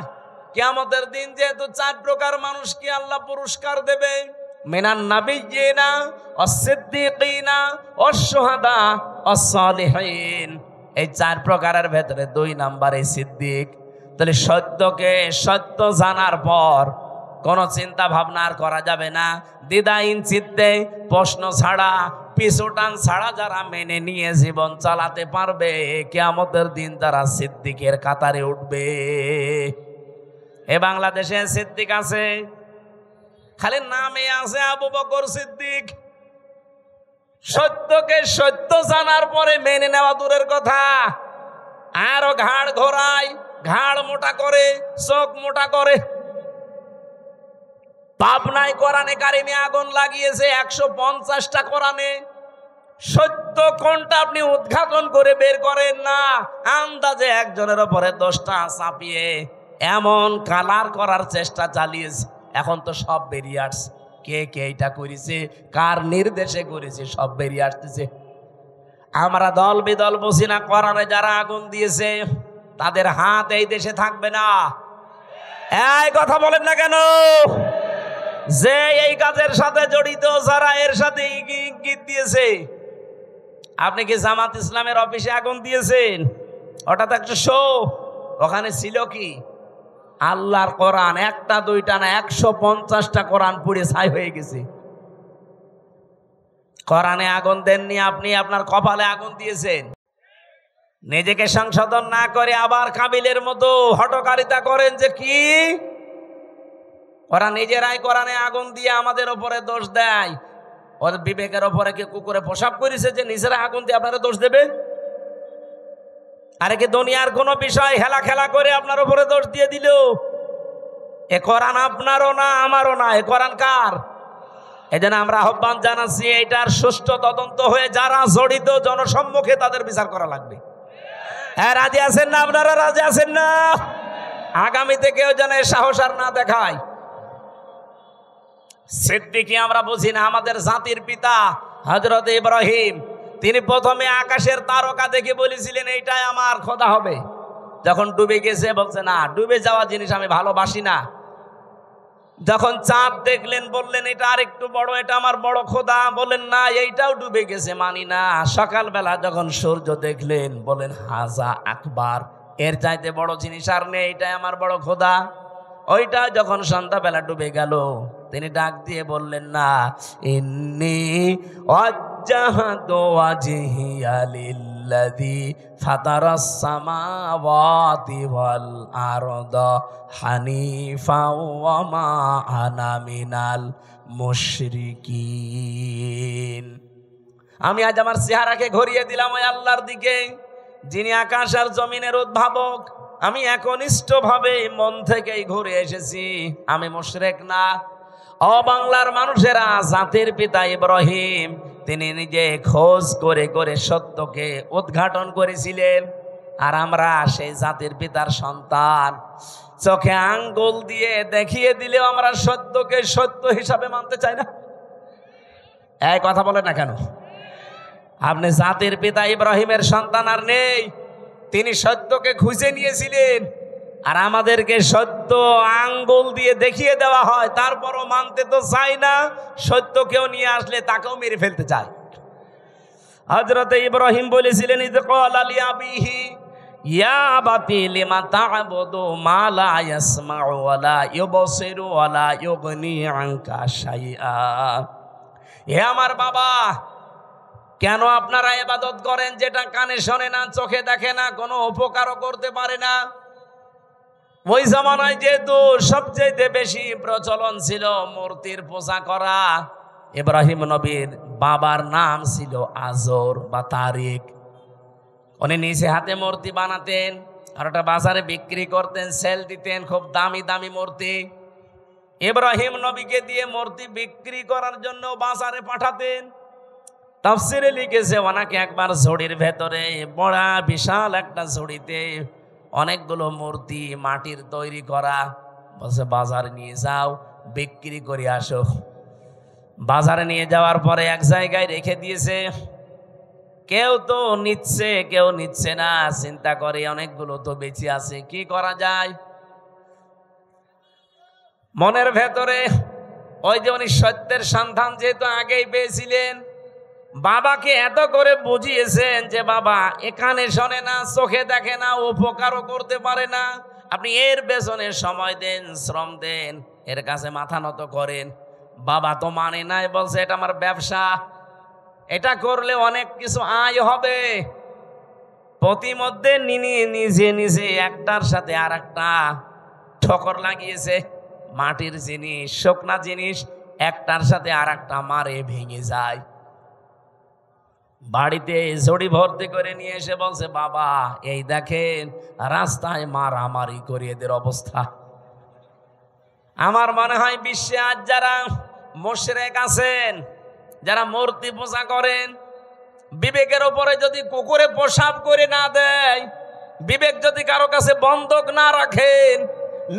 কিয়ামতের দিন যেহেতু 4 প্রকার মানুষকে আল্লাহ পুরস্কার দেবে, মিনান নাবিয়্যিনা ওয়াস-সিদ্দীকিনা ওয়াশ-শুহাদা ওয়াস-সালিহিন, এই 4 প্রকারের ভেতরে 2 নম্বরে সিদ্দিক। তাহলে সত্যকে সত্য জানার পর কোনো চিন্তা ভাবনা আর করা যাবে না। দ্বিধাহীন চিত্তে প্রশ্ন ছাড়া, পিছুটান ছাড়া যারা মেনে নিয়ে জীবন চালাতে পারবে, কিয়ামতের দিন তারা সিদ্দিকের কাতারে উঠবে। এ বাংলাদেশে সিদ্দিক আছে, খালি নামে আছে আবু বকর সিদ্দিক। সত্যকে সত্য জানার পরে মেনে নেওয়া দূরের কথা, আরো ঘাড় ঘোরায়, ঘাড় মোটা করে, চোখ মোটা করে। পাবনায় কোরআনে কারিমে আগুন লাগিয়েছে 150টা কোরআনে। সত্য কোনটা আপনি উদ্ঘাটন করে বের করেন না, আন্দাজে একজনের উপরে 10টা চাপিয়ে এমন কালার করার চেষ্টা চালিয়েছে। এখন তো সব বেরিয়ে আসছে, কে কে এটা করেছে, কার নির্দেশে করেছে, সব বেরিয়ে আসতেছে। আমরা দল বিদল বসি না, কোরআনে যারা আগুন দিয়েছে তাদের হাত এই দেশে থাকবে না। এই কথা বলেন না কেন? যে এই কাজের সাথে জড়িত, যারা এর সাথে ইঙ্গিত দিয়েছে। আপনি কি জামাত ইসলামের অফিসে আগুন দিয়েছেন? ওটা তো একটা শো। ওখানে ছিল কি? আল্লাহর কোরআন, 1টা 2টা না, 150টা কোরআন পুড়ে ছাই হয়ে গেছে। কোরআনে আগুন দেননি আপনি, আপনার কপালে আগুন দিয়েছেন। নিজেকে সংশোধন না করে আবার কাবিলের মতো হটকারিতা করেন যে কি ওরা নিজেরাই কোরআনে আগুন দিয়ে আমাদের ওপরে দোষ দেয়। ওদের বিবেকের ওপরে কি কুকুরে প্রসাব করেছে যে নিজেরা আগুন দিয়ে আপনারা দোষ দেবে? আরে কি দুনিয়ার কোনো বিষয় হেলা খেলা করে আপনার উপরে দোষ দিয়ে দিল? এ কোরআন আপনারও না, আমারও না, এ কোরআন কার? এজন্য আমরা আহ্বান জানাচ্ছি, এটার সুষ্ঠু তদন্ত হয়ে যারা জড়িত জনসম্মুখে তাদের বিচার করা লাগবে। হ্যাঁ, রাজি আছেন না আপনারা? রাজি আছেন না? আগামীতে কেউ যেন সাহস আর না দেখায়। সিদ্দিকী আমরা বুঝি না, আমাদের জাতির পিতা হযরত ইব্রাহিম, তিনি প্রথমে আকাশের তারকা দেখে বলেছিলেন এইটাই আমার খোদা হবে। যখন ডুবে গেছে বলছে না, ডুবে যাওয়া জিনিস আমি ভালোবাসি না। যখন চাঁদ দেখলেন বললেন এটা আর একটু বড়, এটা আমার বড় খোদা। বলেন না, এইটাও ডুবে গেছে, মানি না। সকালবেলা যখন সূর্য দেখলেন বলেন হাজা আকবার, এর চাইতে বড় জিনিস আর নেই, এটাই আমার বড় খোদা। ওইটা যখন সন্ধ্যাবেলা ডুবে গেল, তিনি ডাক দিয়ে বললেন না, ইন্নী ওয়াজ্জাহতু ওয়াজহিয়া লিল্লাযী ফাতারাস সামাওয়াতি ওয়াল আরদা হানিফা ওয়া মা আনা মিনাল মুশরিকিন। আমি আজ আমার চেহারাকে ঘুরিয়ে দিলাম ওই আল্লাহর দিকে, যিনি আকাশ আর জমিনের উদ্ভাবক। আমি একনিষ্ঠভাবে মন থেকেই ঘুরে এসেছি, আমি মুশরিক না। ও বাংলার মানুষেরা, জাতির পিতা ইব্রাহিম তিনি নিজে খোঁজ করে করে সত্যকে উদ্ঘাটন করেছিলেন। আর আমরা সেই জাতির পিতার সন্তান, চোখে আঙ্গুল দিয়ে দেখিয়ে দিলেও আমরা সত্যকে সত্য হিসাবে মানতে চাই না। এই কথা বলেন না কেন? আপনি জাতির পিতা ইব্রাহিমের সন্তান আর নেই, তিনি সত্যকে খুঁজে নিয়েছিলেন। আর আমাদেরকে সত্য আঙ্গুল দিয়ে দেখিয়ে দেওয়া হয়, তারপরও মানতে তো চাই না। সত্য কেউ নিয়ে আসলে তাকেও মেরে ফেলতে চায়। হযরত ইব্রাহিম বলেছিলেন, ইয ক্বালা লিআবিহি ইয়া আবাতি লিমা তা'বুদু মা লা ইয়াসমা'ু ওয়া লা ইউবসিরু ওয়া লা ইউগনি আনকা শাইআ। হে আমার বাবা, কেন আপনারা ইবাদত করেন যেটা কানে শোনে না, চোখে দেখে না, কোনো উপকারও করতে পারে না? ওই জামানায় যেহেতু সবচেয়ে বেশি প্রচলন ছিল মূর্তির পূজা করা। ইব্রাহিম নবীর বাবার নাম ছিল আজর বা তারিক। উনি নিজে হাতে মূর্তি বানাতেন আর ওটা বাজারে বিক্রি করতেন, সেল দিতেন, খুব দামি দামি মূর্তি। ইব্রাহিম নবীকে দিয়ে মূর্তি বিক্রি করার জন্য বাজারে পাঠাতেন। তাফসিরে লিখেছে ওনাকে একবার ঝুড়ির ভেতরে, বড় বিশাল একটা ঝুড়িতে অনেকগুলো মূর্তি মাটির তৈরি করা, বলছে বাজারে নিয়ে যাও বিক্রি করে আসো। বাজারে নিয়ে যাওয়ার পরে এক জায়গায় রেখে দিয়েছে। কেউ তো নিচ্ছে কেউ নিচ্ছে না, চিন্তা করে অনেকগুলো তো বেঁচে আছে, কি করা যায়। মনের ভেতরে ওই যে উনি সত্যের সন্ধান যেহেতু আগেই পেয়েছিলেন, বাবাকে এত করে বুঝিয়েছেন যে বাবা এখানে শোনে না, চোখে দেখে না, উপকারও করতে পারে না, আপনি এর পেছনে সময় দেন, শ্রম দেন, এর কাছে মাথা নত করেন। বাবা তো মানে নাই, বলছে এটা আমার ব্যবসা, এটা করলে অনেক কিছু আয় হবে। প্রতিমধ্যে নিজে নিজে একটার সাথে আর একটা ঠোকর লাগিয়েছে। মাটির জিনিস, শুকনা জিনিস একটার সাথে আর একটা মারে ভেঙে যায়। বাড়িতে ঝুড়ি ভর্তি করে নিয়ে এসে বলছে বাবা এই দেখেন রাস্তায় মারামারি করে এদের অবস্থা। আমার মনে হয় বিশ্বে আজ যারা মুশরিক আছেন, যারা মূর্তি পূজা করেন, বিবেকের উপরে যদি কুকুরে পেশাব করে না দেয়, বিবেক যদি কারো কাছে বন্ধক না রাখেন,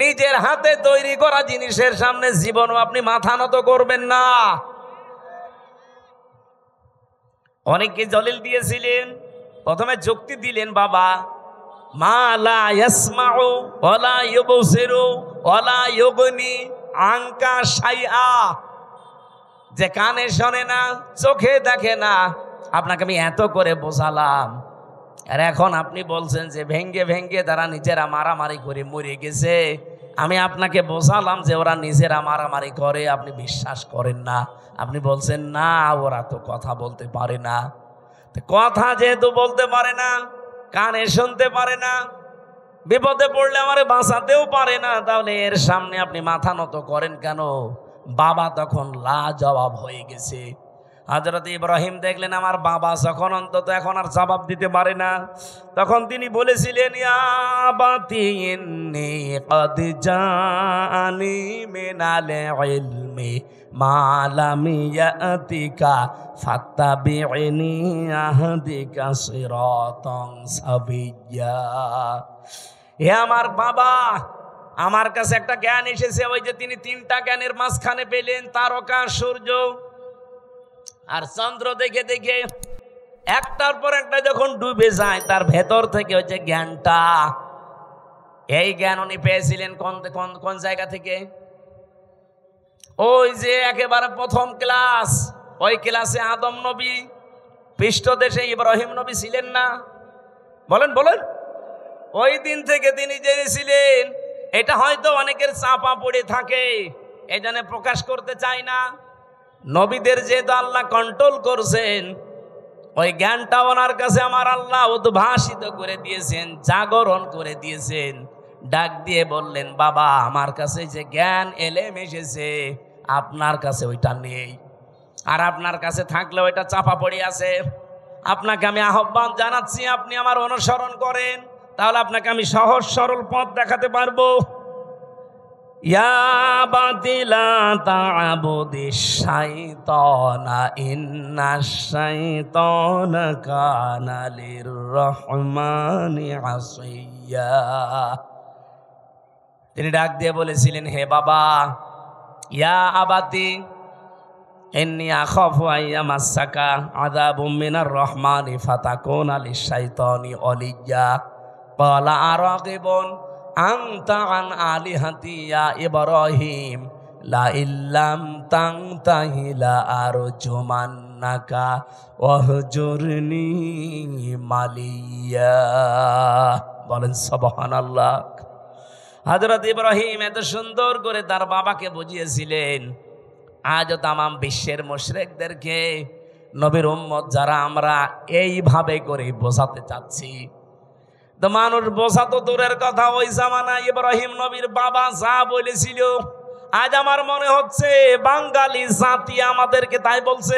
নিজের হাতে তৈরি করা জিনিসের সামনে জীবনও আপনি মাথা নত করবেন না। অনেকে দলিল দিয়েছিলেন, প্রথমে যুক্তি দিলেন বাবা মা লা ইয়াসমাউ ওয়ালা ইউবসিরু ওয়ালা ইউগনি আনকা শাইআ, যে কানে শোনে না, চোখে দেখে না, আপনাকে আমি এত করে বোঝালাম, আর এখন আপনি বলছেন যে ভেঙ্গে ভেঙ্গে তারা নিজেরা মারামারি করে মরে গেছে। আমি আপনাকে বোঝালাম যে ওরা নিজেরা মারামারি করে, আপনি বিশ্বাস করেন না। আপনি বলছেন না ওরা তো কথা বলতে পারে না। কথা যেহেতু বলতে পারে না, কানে শুনতে পারে না, বিপদে পড়লে আমারে বাঁচাতেও পারে না, তাহলে এর সামনে আপনি মাথা নত করেন কেন? বাবা তখন লাজবাব হয়ে গেছে। হযরত ইব্রাহিম দেখলেন আমার বাবা যখন অন্তত এখন আর জবাব দিতে পারে না, তখন তিনি বলেছিলেন ইয়া আবাতি ইন্নী ক্বাদ জাআনি মিনাল ইলমি মা লাম ইয়াতিকা ফাত্তাবি'নি আহদিকা সিরাতান সাবিয়্যা। হে আমার বাবা, আমার কাছে একটা জ্ঞান এসেছে, ওই যে তিনি তিনটা জ্ঞানের মাঝখানে পেলেন, তারকা, সূর্য আর চন্দ্র, দেখে দেখে একটার পর একটা যখন ডুবে যায় তার ভেতর থেকে ওই যে জ্ঞানটা, এই জ্ঞান উনি পেয়েছিলেন কোন জায়গা থেকে? ওই যে একেবারে প্রথম ক্লাস, ওই ক্লাসে আদম নবী, পৃষ্ঠদেশে ইব্রাহিম নবী ছিলেন না? বলেন বলেন। ওই দিন থেকে তিনি জেনেছিলেন। এটা হয়তো অনেকের চাপা পড়ে থাকে, এই জন্য প্রকাশ করতে চায় না। নবীদের যেহেতু আল্লাহ কন্ট্রোল করছেন, ওই জ্ঞানটা ওনার কাছে আমার আল্লাহ উদ্ভাসিত করে দিয়েছেন, জাগরণ করে দিয়েছেন। ডাক দিয়ে বললেন বাবা আমার কাছে যে জ্ঞান এলেম এসেছে, আপনার কাছে ওইটা নেই, আর আপনার কাছে থাকলে ওইটা চাপা পড়ে আছে। আপনাকে আমি আহ্বান জানাচ্ছি, আপনি আমার অনুসরণ করেন, তাহলে আপনাকে আমি সহজ সরল পথ দেখাতে পারবো। ইয়া বাতিলা তা'বুদিশ শাইতানা ইন্নাশ শাইতানা কানা লির-রহমানি আসিয়্যা। তিনি ডাক দিয়ে বলেছিলেন হে বাবা, ইয়া আবাতি ইন্নী আখাফু আইয়ামাসসাকা আযাবুম মিনার রহমানি ফাতাকুনা লিশ-শাইতানি ওয়ালিয়্যা। ক্বালা আরাগিবুন আনতা আন আলিহাতি ইয়া ইব্রাহিম লা ইল্লাম তানতাহি লা আরজুমান্নাকা ওয়াহজুরনি মালিয়া। বলেন সুবহানাল্লাহ। হযরত ইব্রাহিম এত সুন্দর করে তার বাবাকে বুঝিয়েছিলেন। আজও তামাম বিশ্বের মুশরিকদেরকে, নবীর উম্মত যারা আমরা এইভাবে করে বোঝাতে চাচ্ছি, তো মানুষ বোঝা তো দূরের কথা, ওই জামানায় ইব্রাহিম নবীর বাবা যা বলেছিল, আজ আমার মনে হচ্ছে বাঙালি জাতি আমাদেরকে তাই বলছে।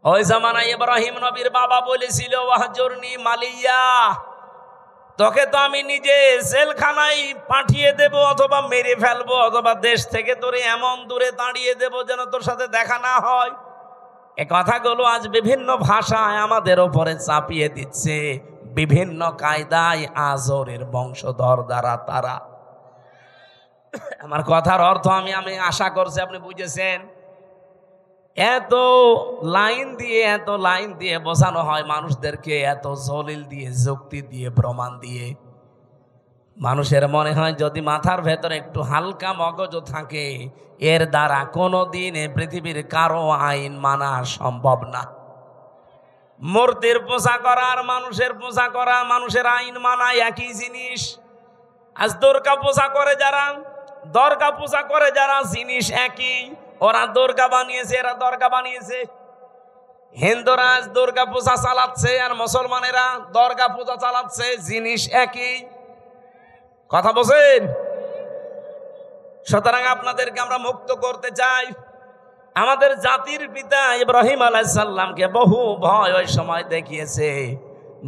ওই জামানায় ইব্রাহিম নবীর বাবা বলেছিল ওয়াহজুরনি মালিয়া, তোকে তো আমি নিজে জেলখানায় পাঠিয়ে দেব, অথবা মেরে ফেলবো, অথবা দেশ থেকে তোরে এমন দূরে দাঁড়িয়ে দেব যেন তোর সাথে দেখা না হয়। এ কথাগুলো আজ বিভিন্ন ভাষায় আমাদের ওপরে চাপিয়ে দিচ্ছে, বিভিন্ন কায়দায় আজরের বংশধর দ্বারা তারা। আমার কথার অর্থ আমি আশা করছি আপনি বুঝেছেন। এত লাইন দিয়ে বোঝানো হয় মানুষদেরকে, এত জলিল দিয়ে, যুক্তি দিয়ে, প্রমাণ দিয়ে। মানুষের মনে হয় যদি মাথার ভেতরে একটু হালকা মগজ থাকে, এর দ্বারা কোনোদিন পৃথিবীর কারো আইন মানা সম্ভব না। মূর্তির পূজা করা আর মানুষের পূজা করা, মানুষের আইন মানা একই জিনিস। আজ দুর্গা পূজা করে যারা জিনিস একই। ওরা দুর্গা বানিয়েছে, এরা দরগা বানিয়েছে। হিন্দুরা আজ দুর্গা পূজা চালাচ্ছে আর মুসলমানেরা দরগা পূজা চালাচ্ছে, জিনিস একই। কথা বলেন। সুতরাং আপনাদেরকে আমরা মুক্ত করতে চাই। আমাদের জাতির পিতা ইব্রাহিম আলাইহিস সালামকে বহু ভয় ওই সময় দেখিয়েছে।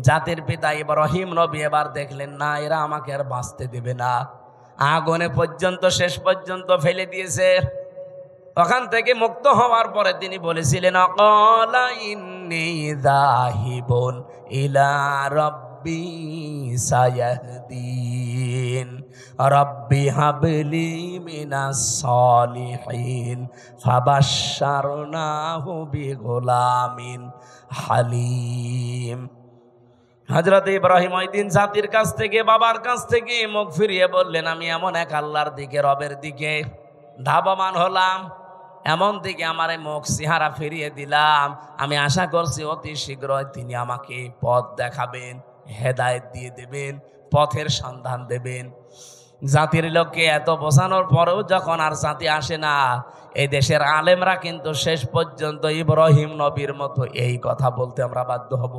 জাতির পিতা ইব্রাহিম নবী এবার দেখলেন না, এরা আমাকে আর বাঁচতে দেবে না, আগুনে পর্যন্ত শেষ পর্যন্ত ফেলে দিয়েছে। ওখান থেকে মুক্ত হওয়ার পরে তিনি বলেছিলেন, আকালা ইন্নী যাহিবুন ইলা রাব্বি সায়াহদিন রাব্বি হাবলি মিনাস সালিহিন ফাবাশশারনাহু বিগুলামিন হালিম। হযরত ইব্রাহিম ওই দিন জাতির কাছ থেকে, বাবার কাছ থেকে মুখ ফিরিয়ে বললেন, আমি এমন এক আল্লাহর দিকে, রবের দিকে ধাবমান হলাম, এমন দিকে আমার মুখ চেহারা ফিরিয়ে দিলাম। আমি আশা করছি অতি শীঘ্রই তিনি আমাকে পথ দেখাবেন, হেদায়েত দিয়ে দেবেন, পথের সন্ধান দেবেন। জাতির লোককে এত বোঝানোর পরেও যখন আর জাতি আসে না, এই দেশের আলেমরা কিন্তু শেষ পর্যন্ত ইব্রাহিম নবীর মতো এই কথা বলতে আমরা বাধ্য হব।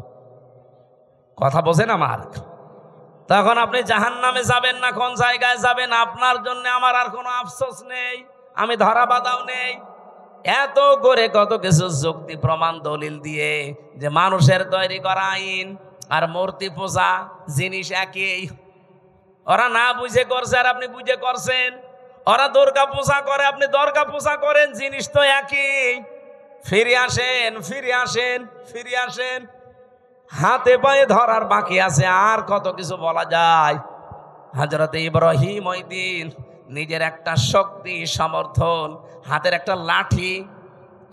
কথা বোঝেন আমার? তখন আপনি জাহান্নামে যাবেন না, কোন জায়গায় যাবেন, আপনার জন্য আমার আর কোনো আফসোস নেই, আমি ধরা বাঁধাও নেই। এত করে কত কিছু যুক্তি প্রমাণ দলিল দিয়ে যে মানুষের তৈরি করা আইন আর মূর্তি পূজা জিনিস একই। ওরা না বুঝে করছে আর আপনি বুঝে করছেন। ওরা দুর্গা পূজা করে, আপনি দুর্গা পূজা করেন, জিনিস তো একই। ফিরে আসেন, ফিরে আসেন, ফিরে আসেন। হাতে পায়ে ধরার বাকি আছে, আর কত কিছু বলা যায়। হযরত ইব্রাহিম ওই দিন নিজের একটা শক্তি, সমর্থন, হাতের একটা লাঠি,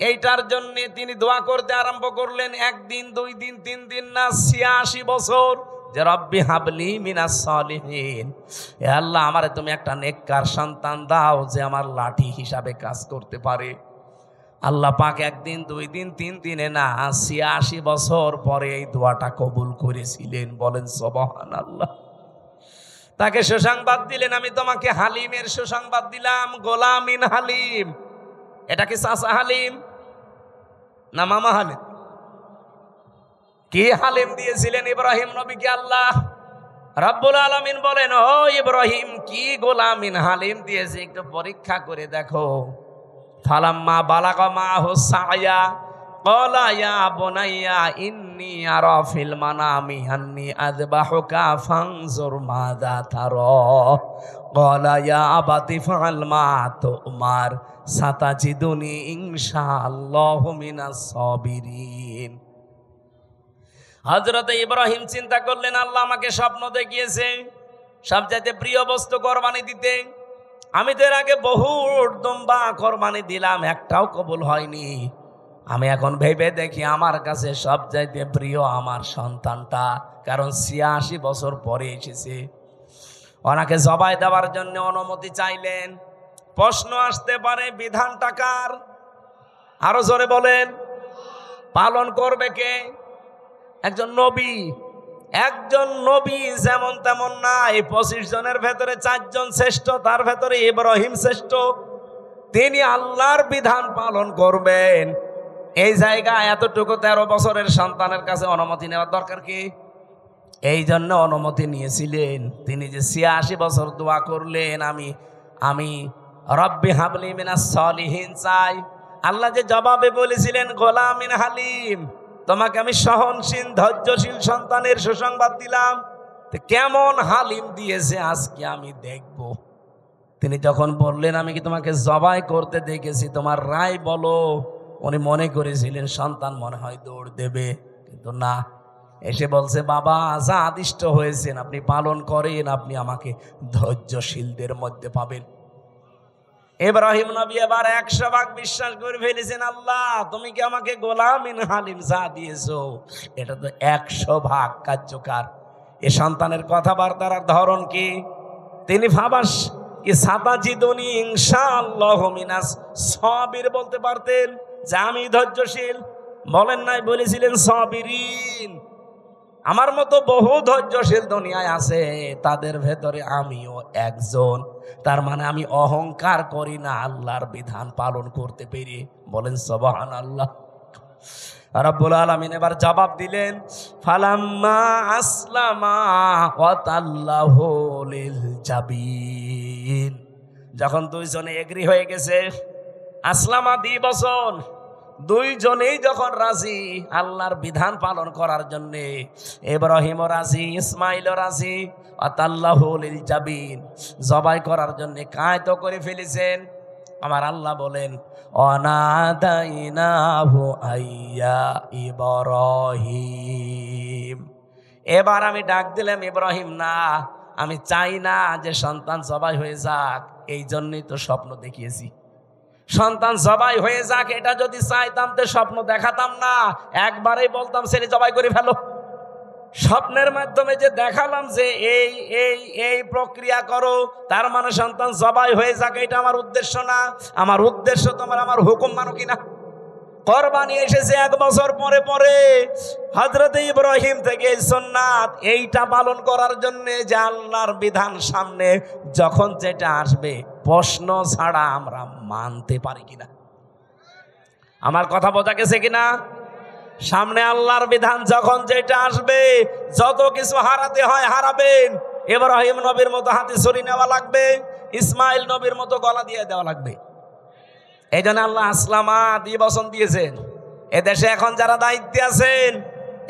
এইটার জন্য তিনি দোয়া করতে আরম্ভ করলেন। একদিন, 2 দিন, 3 দিন না, 86 বছর, যে রব্বি হাবলি মিনাস সালিহিন, হে আল্লাহ আমারে তুমি একটা নেককার সন্তান দাও যে আমার লাঠি হিসাবে কাজ করতে পারে। আল্লাহ পাক 1 দিন, 2 দিন, 3 দিনে না, 86 বছর পরে এই দোয়াটা কবুল করেছিলেন। বলেন সুবহানাল্লাহ। তাকে সুসংবাদ দিলেন, আমি তোমাকে হালিমের সুসংবাদ দিলাম, গোলামিন হালিম। এটা কি চাচা হালিম না মামা হালিম? কি হালিম দিয়েছিলেন ইব্রাহিম নবীকে আল্লাহ রাব্বুল আলামিন বলেন, ও ইব্রাহিম, কি গোলামিন হালিম দিয়েছে, একটু পরীক্ষা করে দেখো। ফালাম্মা বালাগা মাহু সায়া ক্বালা ইয়া বুনাইয়া ইন্নী আরা ফিল মানামি আন্নী আযবাহুকা ফানজুর মাযা তারা ক্বালা ইয়া আবাতি ফাআল মা তুমার সাতাজিদুনি ইনশাআল্লাহু মিনাস সাবিরিন। হযরত ইব্রাহিম চিন্তা করলেন, আল্লাহ আমাকে স্বপ্ন দেখিয়েছে সবচাইতে প্রিয় বস্তু কোরবানি দিতে। আমি তো এর আগে বহু দুম্বা কোরবানি দিলাম, একটাও কবুল হয়নি। আমি এখন ভেবে দেখি আমার কাছে সবচাইতে প্রিয় আমার সন্তানটা, কারণ 86 বছর পরে এসেছে। ওনাকে জবাই দেওয়ার জন্য অনুমতি চাইলেন। প্রশ্ন আসতে পারে, বিধানটা কার? আরো জোরে বলেন। পালন করবে কে? একজন নবী। একজন নবী যেমন তেমন নাই। 25 জনের ভেতরে 4 জন শ্রেষ্ঠ, তার ভেতরে ইব্রাহিম শ্রেষ্ঠ। তিনি আল্লাহর বিধান পালন করবেন, এই জায়গায় এতটুকু 13 বছরের সন্তানের কাছে অনুমতি নেওয়ার দরকার কি? এই জন্য অনুমতি নিয়েছিলেন। তিনি যে 86 বছর দোয়া করলেন, আমি রব্বি হাবলি মিনাস সালিহিন চাই। আল্লাহ যে জবাবে বলেছিলেন গোলামিন হালিম, তোমাকে আমি সহনশীল, ধৈর্যশীল সন্তানের সুসংবাদ দিলাম। কেমন হালিম দিয়েছে আজকে আমি দেখব। তিনি যখন বললেন, আমি কি তোমাকে জবাই করতে দেখেছি, তোমার রায় বলো। উনি মনে করেছিলেন সন্তান মনে হয় দৌড় দেবে, কিন্তু না, এসে বলছে, বাবা যা আদিষ্ট হয়েছেন আপনি পালন করেন, আপনি আমাকে ধৈর্যশীলদের মধ্যে পাবেন। ইব্রাহিম নবী এবার 100 ভাগ বিশ্বাস করে ফেলেছেন, আল্লাহ তুমি কি আমাকে গোলামিন হালিম যা দিয়েছো এটা তো 100 ভাগ কার্যকর। এ সন্তানের কথাবার্তার ধরন কি? তিনি ভাবাস কি সাতাজিদুনি ইনশাআল্লাহ মিনাস সাবির বলতে পারতেন যে আমি ধৈর্যশীল, বলেন নাই, বলেছিলেন সাবিরিন। আমার মতো বহু ধৈর্যশীল দুনিয়ায় আছে, তাদের ভেতরে আমিও একজন। তার মানে আমি অহংকার করি না আল্লাহর বিধান পালন করতে পেরে, বলেন সুবহানাল্লাহ। রব্বুল আলামিন এবার জবাব দিলেন, ফালাম্মা আসলামা ওয়া তাল্লাহু লিল জাবিন। যখন দুইজনে এগ্রি হয়ে গেছে, আসলামা দ্বিবচন, দুইজনেই যখন রাজি আল্লাহর বিধান পালন করার জন্য, ইব্রাহিমও রাজি, ইসমাইলও রাজি, ওয়া তাল্লাহু লিল জাবিন, জবাই করার জন্য কায়ত করে ফেলেছেন। আমার আল্লাহ বলেন, অনাদাইনাহু আইয়া ইব্রাহিম। এবার আমি ডাক দিলাম, ইব্রাহিম না, আমি চাই না যে সন্তান জবাই হয়ে যাক, এই জন্যই তো স্বপ্ন দেখিয়েছি। সন্তান জবাই হয়ে যাক এটা যদি চাইতাম তো স্বপ্ন দেখাতাম না, একবারেই বলতাম ছেলে জবাই করে ফেলো। স্বপ্নের মাধ্যমে যে দেখালাম যে এই এই এই প্রক্রিয়া করো, তার মানে সন্তান জবাই হয়ে যাক, এটা আমার উদ্দেশ্য না। আমার উদ্দেশ্য তোমার আমার হুকুম মানো কিনা। কোরবানি এসেছে 1 বছর পরে পরে, হযরত ইব্রাহিম থেকে সুন্নাত এইটা পালন করার জন্য যে আল্লাহর বিধান সামনে যখন যেটা আসবে প্রশ্ন ছাড়া আমরা মানতে পারি কিনা। আমার কথা বোঝা গেছে কিনা? সামনে আল্লাহর বিধান যখন যেটা আসবে, যত কিছু হারাতে হয় হারাবেন। ইব্রাহিম নবীর মতো হাতে ছুরি নেওয়া লাগবে, ইসমাইল নবীর মতো গলা দিয়ে দেওয়া লাগবে। এই জন্য আল্লাহ আসলামা দ্বিবচন দিয়েছেন। এদেশে এখন যারা দায়িত্বে আছেন,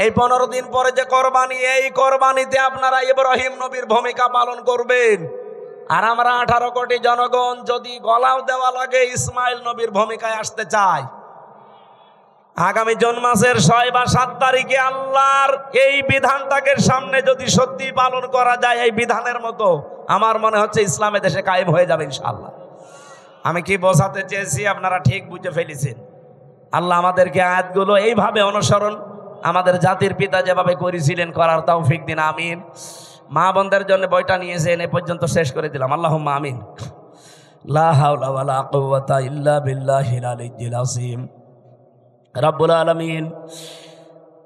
এই 15 দিন পরে যে কোরবানি, এই কোরবানিতে আপনারা ইব্রাহিম নবীর ভূমিকা পালন করবেন। আর আমরা 18 কোটি জনগণ যদি গলাও দেওয়া লাগে ইসমাইল নবীর ভূমিকায় আসতে চাই। আগামী জুন মাসের 6 বা 7 তারিখে আল্লাহর এই বিধানটাকে সামনে যদি সত্যি পালন করা যায় এই বিধানের মতো, আমার মনে হচ্ছে ইসলামে দেশে কায়েম হয়ে যাবে ইনশাআল্লাহ। আমি কি বোঝাতে চেয়েছি আপনারা ঠিক বুঝে ফেলেছেন। আল্লাহ আমাদেরকে আয়াতগুলো এইভাবে অনুসরণ আমাদের জাতির পিতা যেভাবে করেছিলেন করার তৌফিক দিন, আমিন। মা বোনদের জন্য বইটা নিয়েছেন, এ পর্যন্ত শেষ করে দিলাম, আল্লাহুম্মা আমিন। লা হাওলা ওয়ালা কুওয়াতা ইল্লা বিল্লাহিল আলিয়্যিল আযীম। রব্বুল আলামিন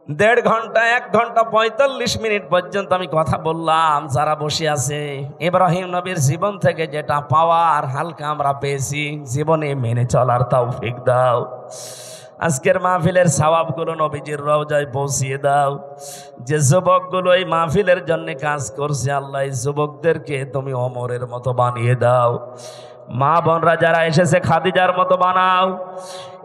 1.5 ঘন্টা 1 ঘন্টা 45 মিনিট পর্যন্ত আমি কথা বললাম। যারা বসে আছে, ইব্রাহিম নবীর জীবন থেকে যেটা পাওয়ার হালকা আমরা পেয়েছি, জীবনে মেনে চলার তৌফিক দাও। আজকের মাহফিলের সওয়াবগুলো নবীজির রওজায় পৌঁছিয়ে দাও। যে যুবকগুলো এই মাহফিলের জন্য কাজ করছে, আল্লাহ এই যুবকদেরকে তুমি ওমরের মতো বানিয়ে দাও। মা বোনরা যারা এসেছে খাদিজার মতো বানাও।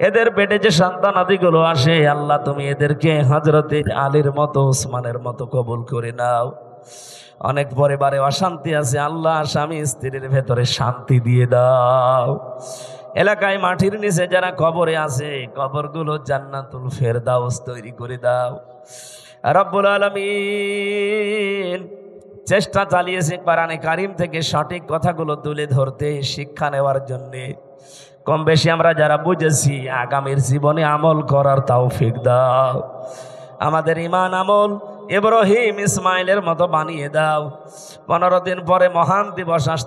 এদের পেটে যে সন্তান আদিগুলো আসে, আল্লাহ তুমি এদেরকে হযরতে আলীর মতো, ওসমানের মতো কবুল করে নাও। অনেক পরিবারে অশান্তি আছে, আল্লাহ স্বামী স্ত্রীর ভেতরে শান্তি দিয়ে দাও। এলাকায় মাটির নিচে যারা কবরে আছে, কবরগুলো জান্নাতুল ফেরদাউস তৈরি করে দাও। রব্বুল আলামিন চেষ্টা চালিয়েছে কোরআনে কারিম থেকে সঠিক কথাগুলো তুলে ধরতে, শিক্ষা নেওয়ার জন্যে। কম বেশি আমরা যারা বুঝেছি, আগামীর জীবনে আমল করার তৌফিক দাও। আমাদের ঈমান আমল ইব্রাহিম ইসমাইলের মতো বানিয়ে দাও। 15 দিন পরে মহান দিবস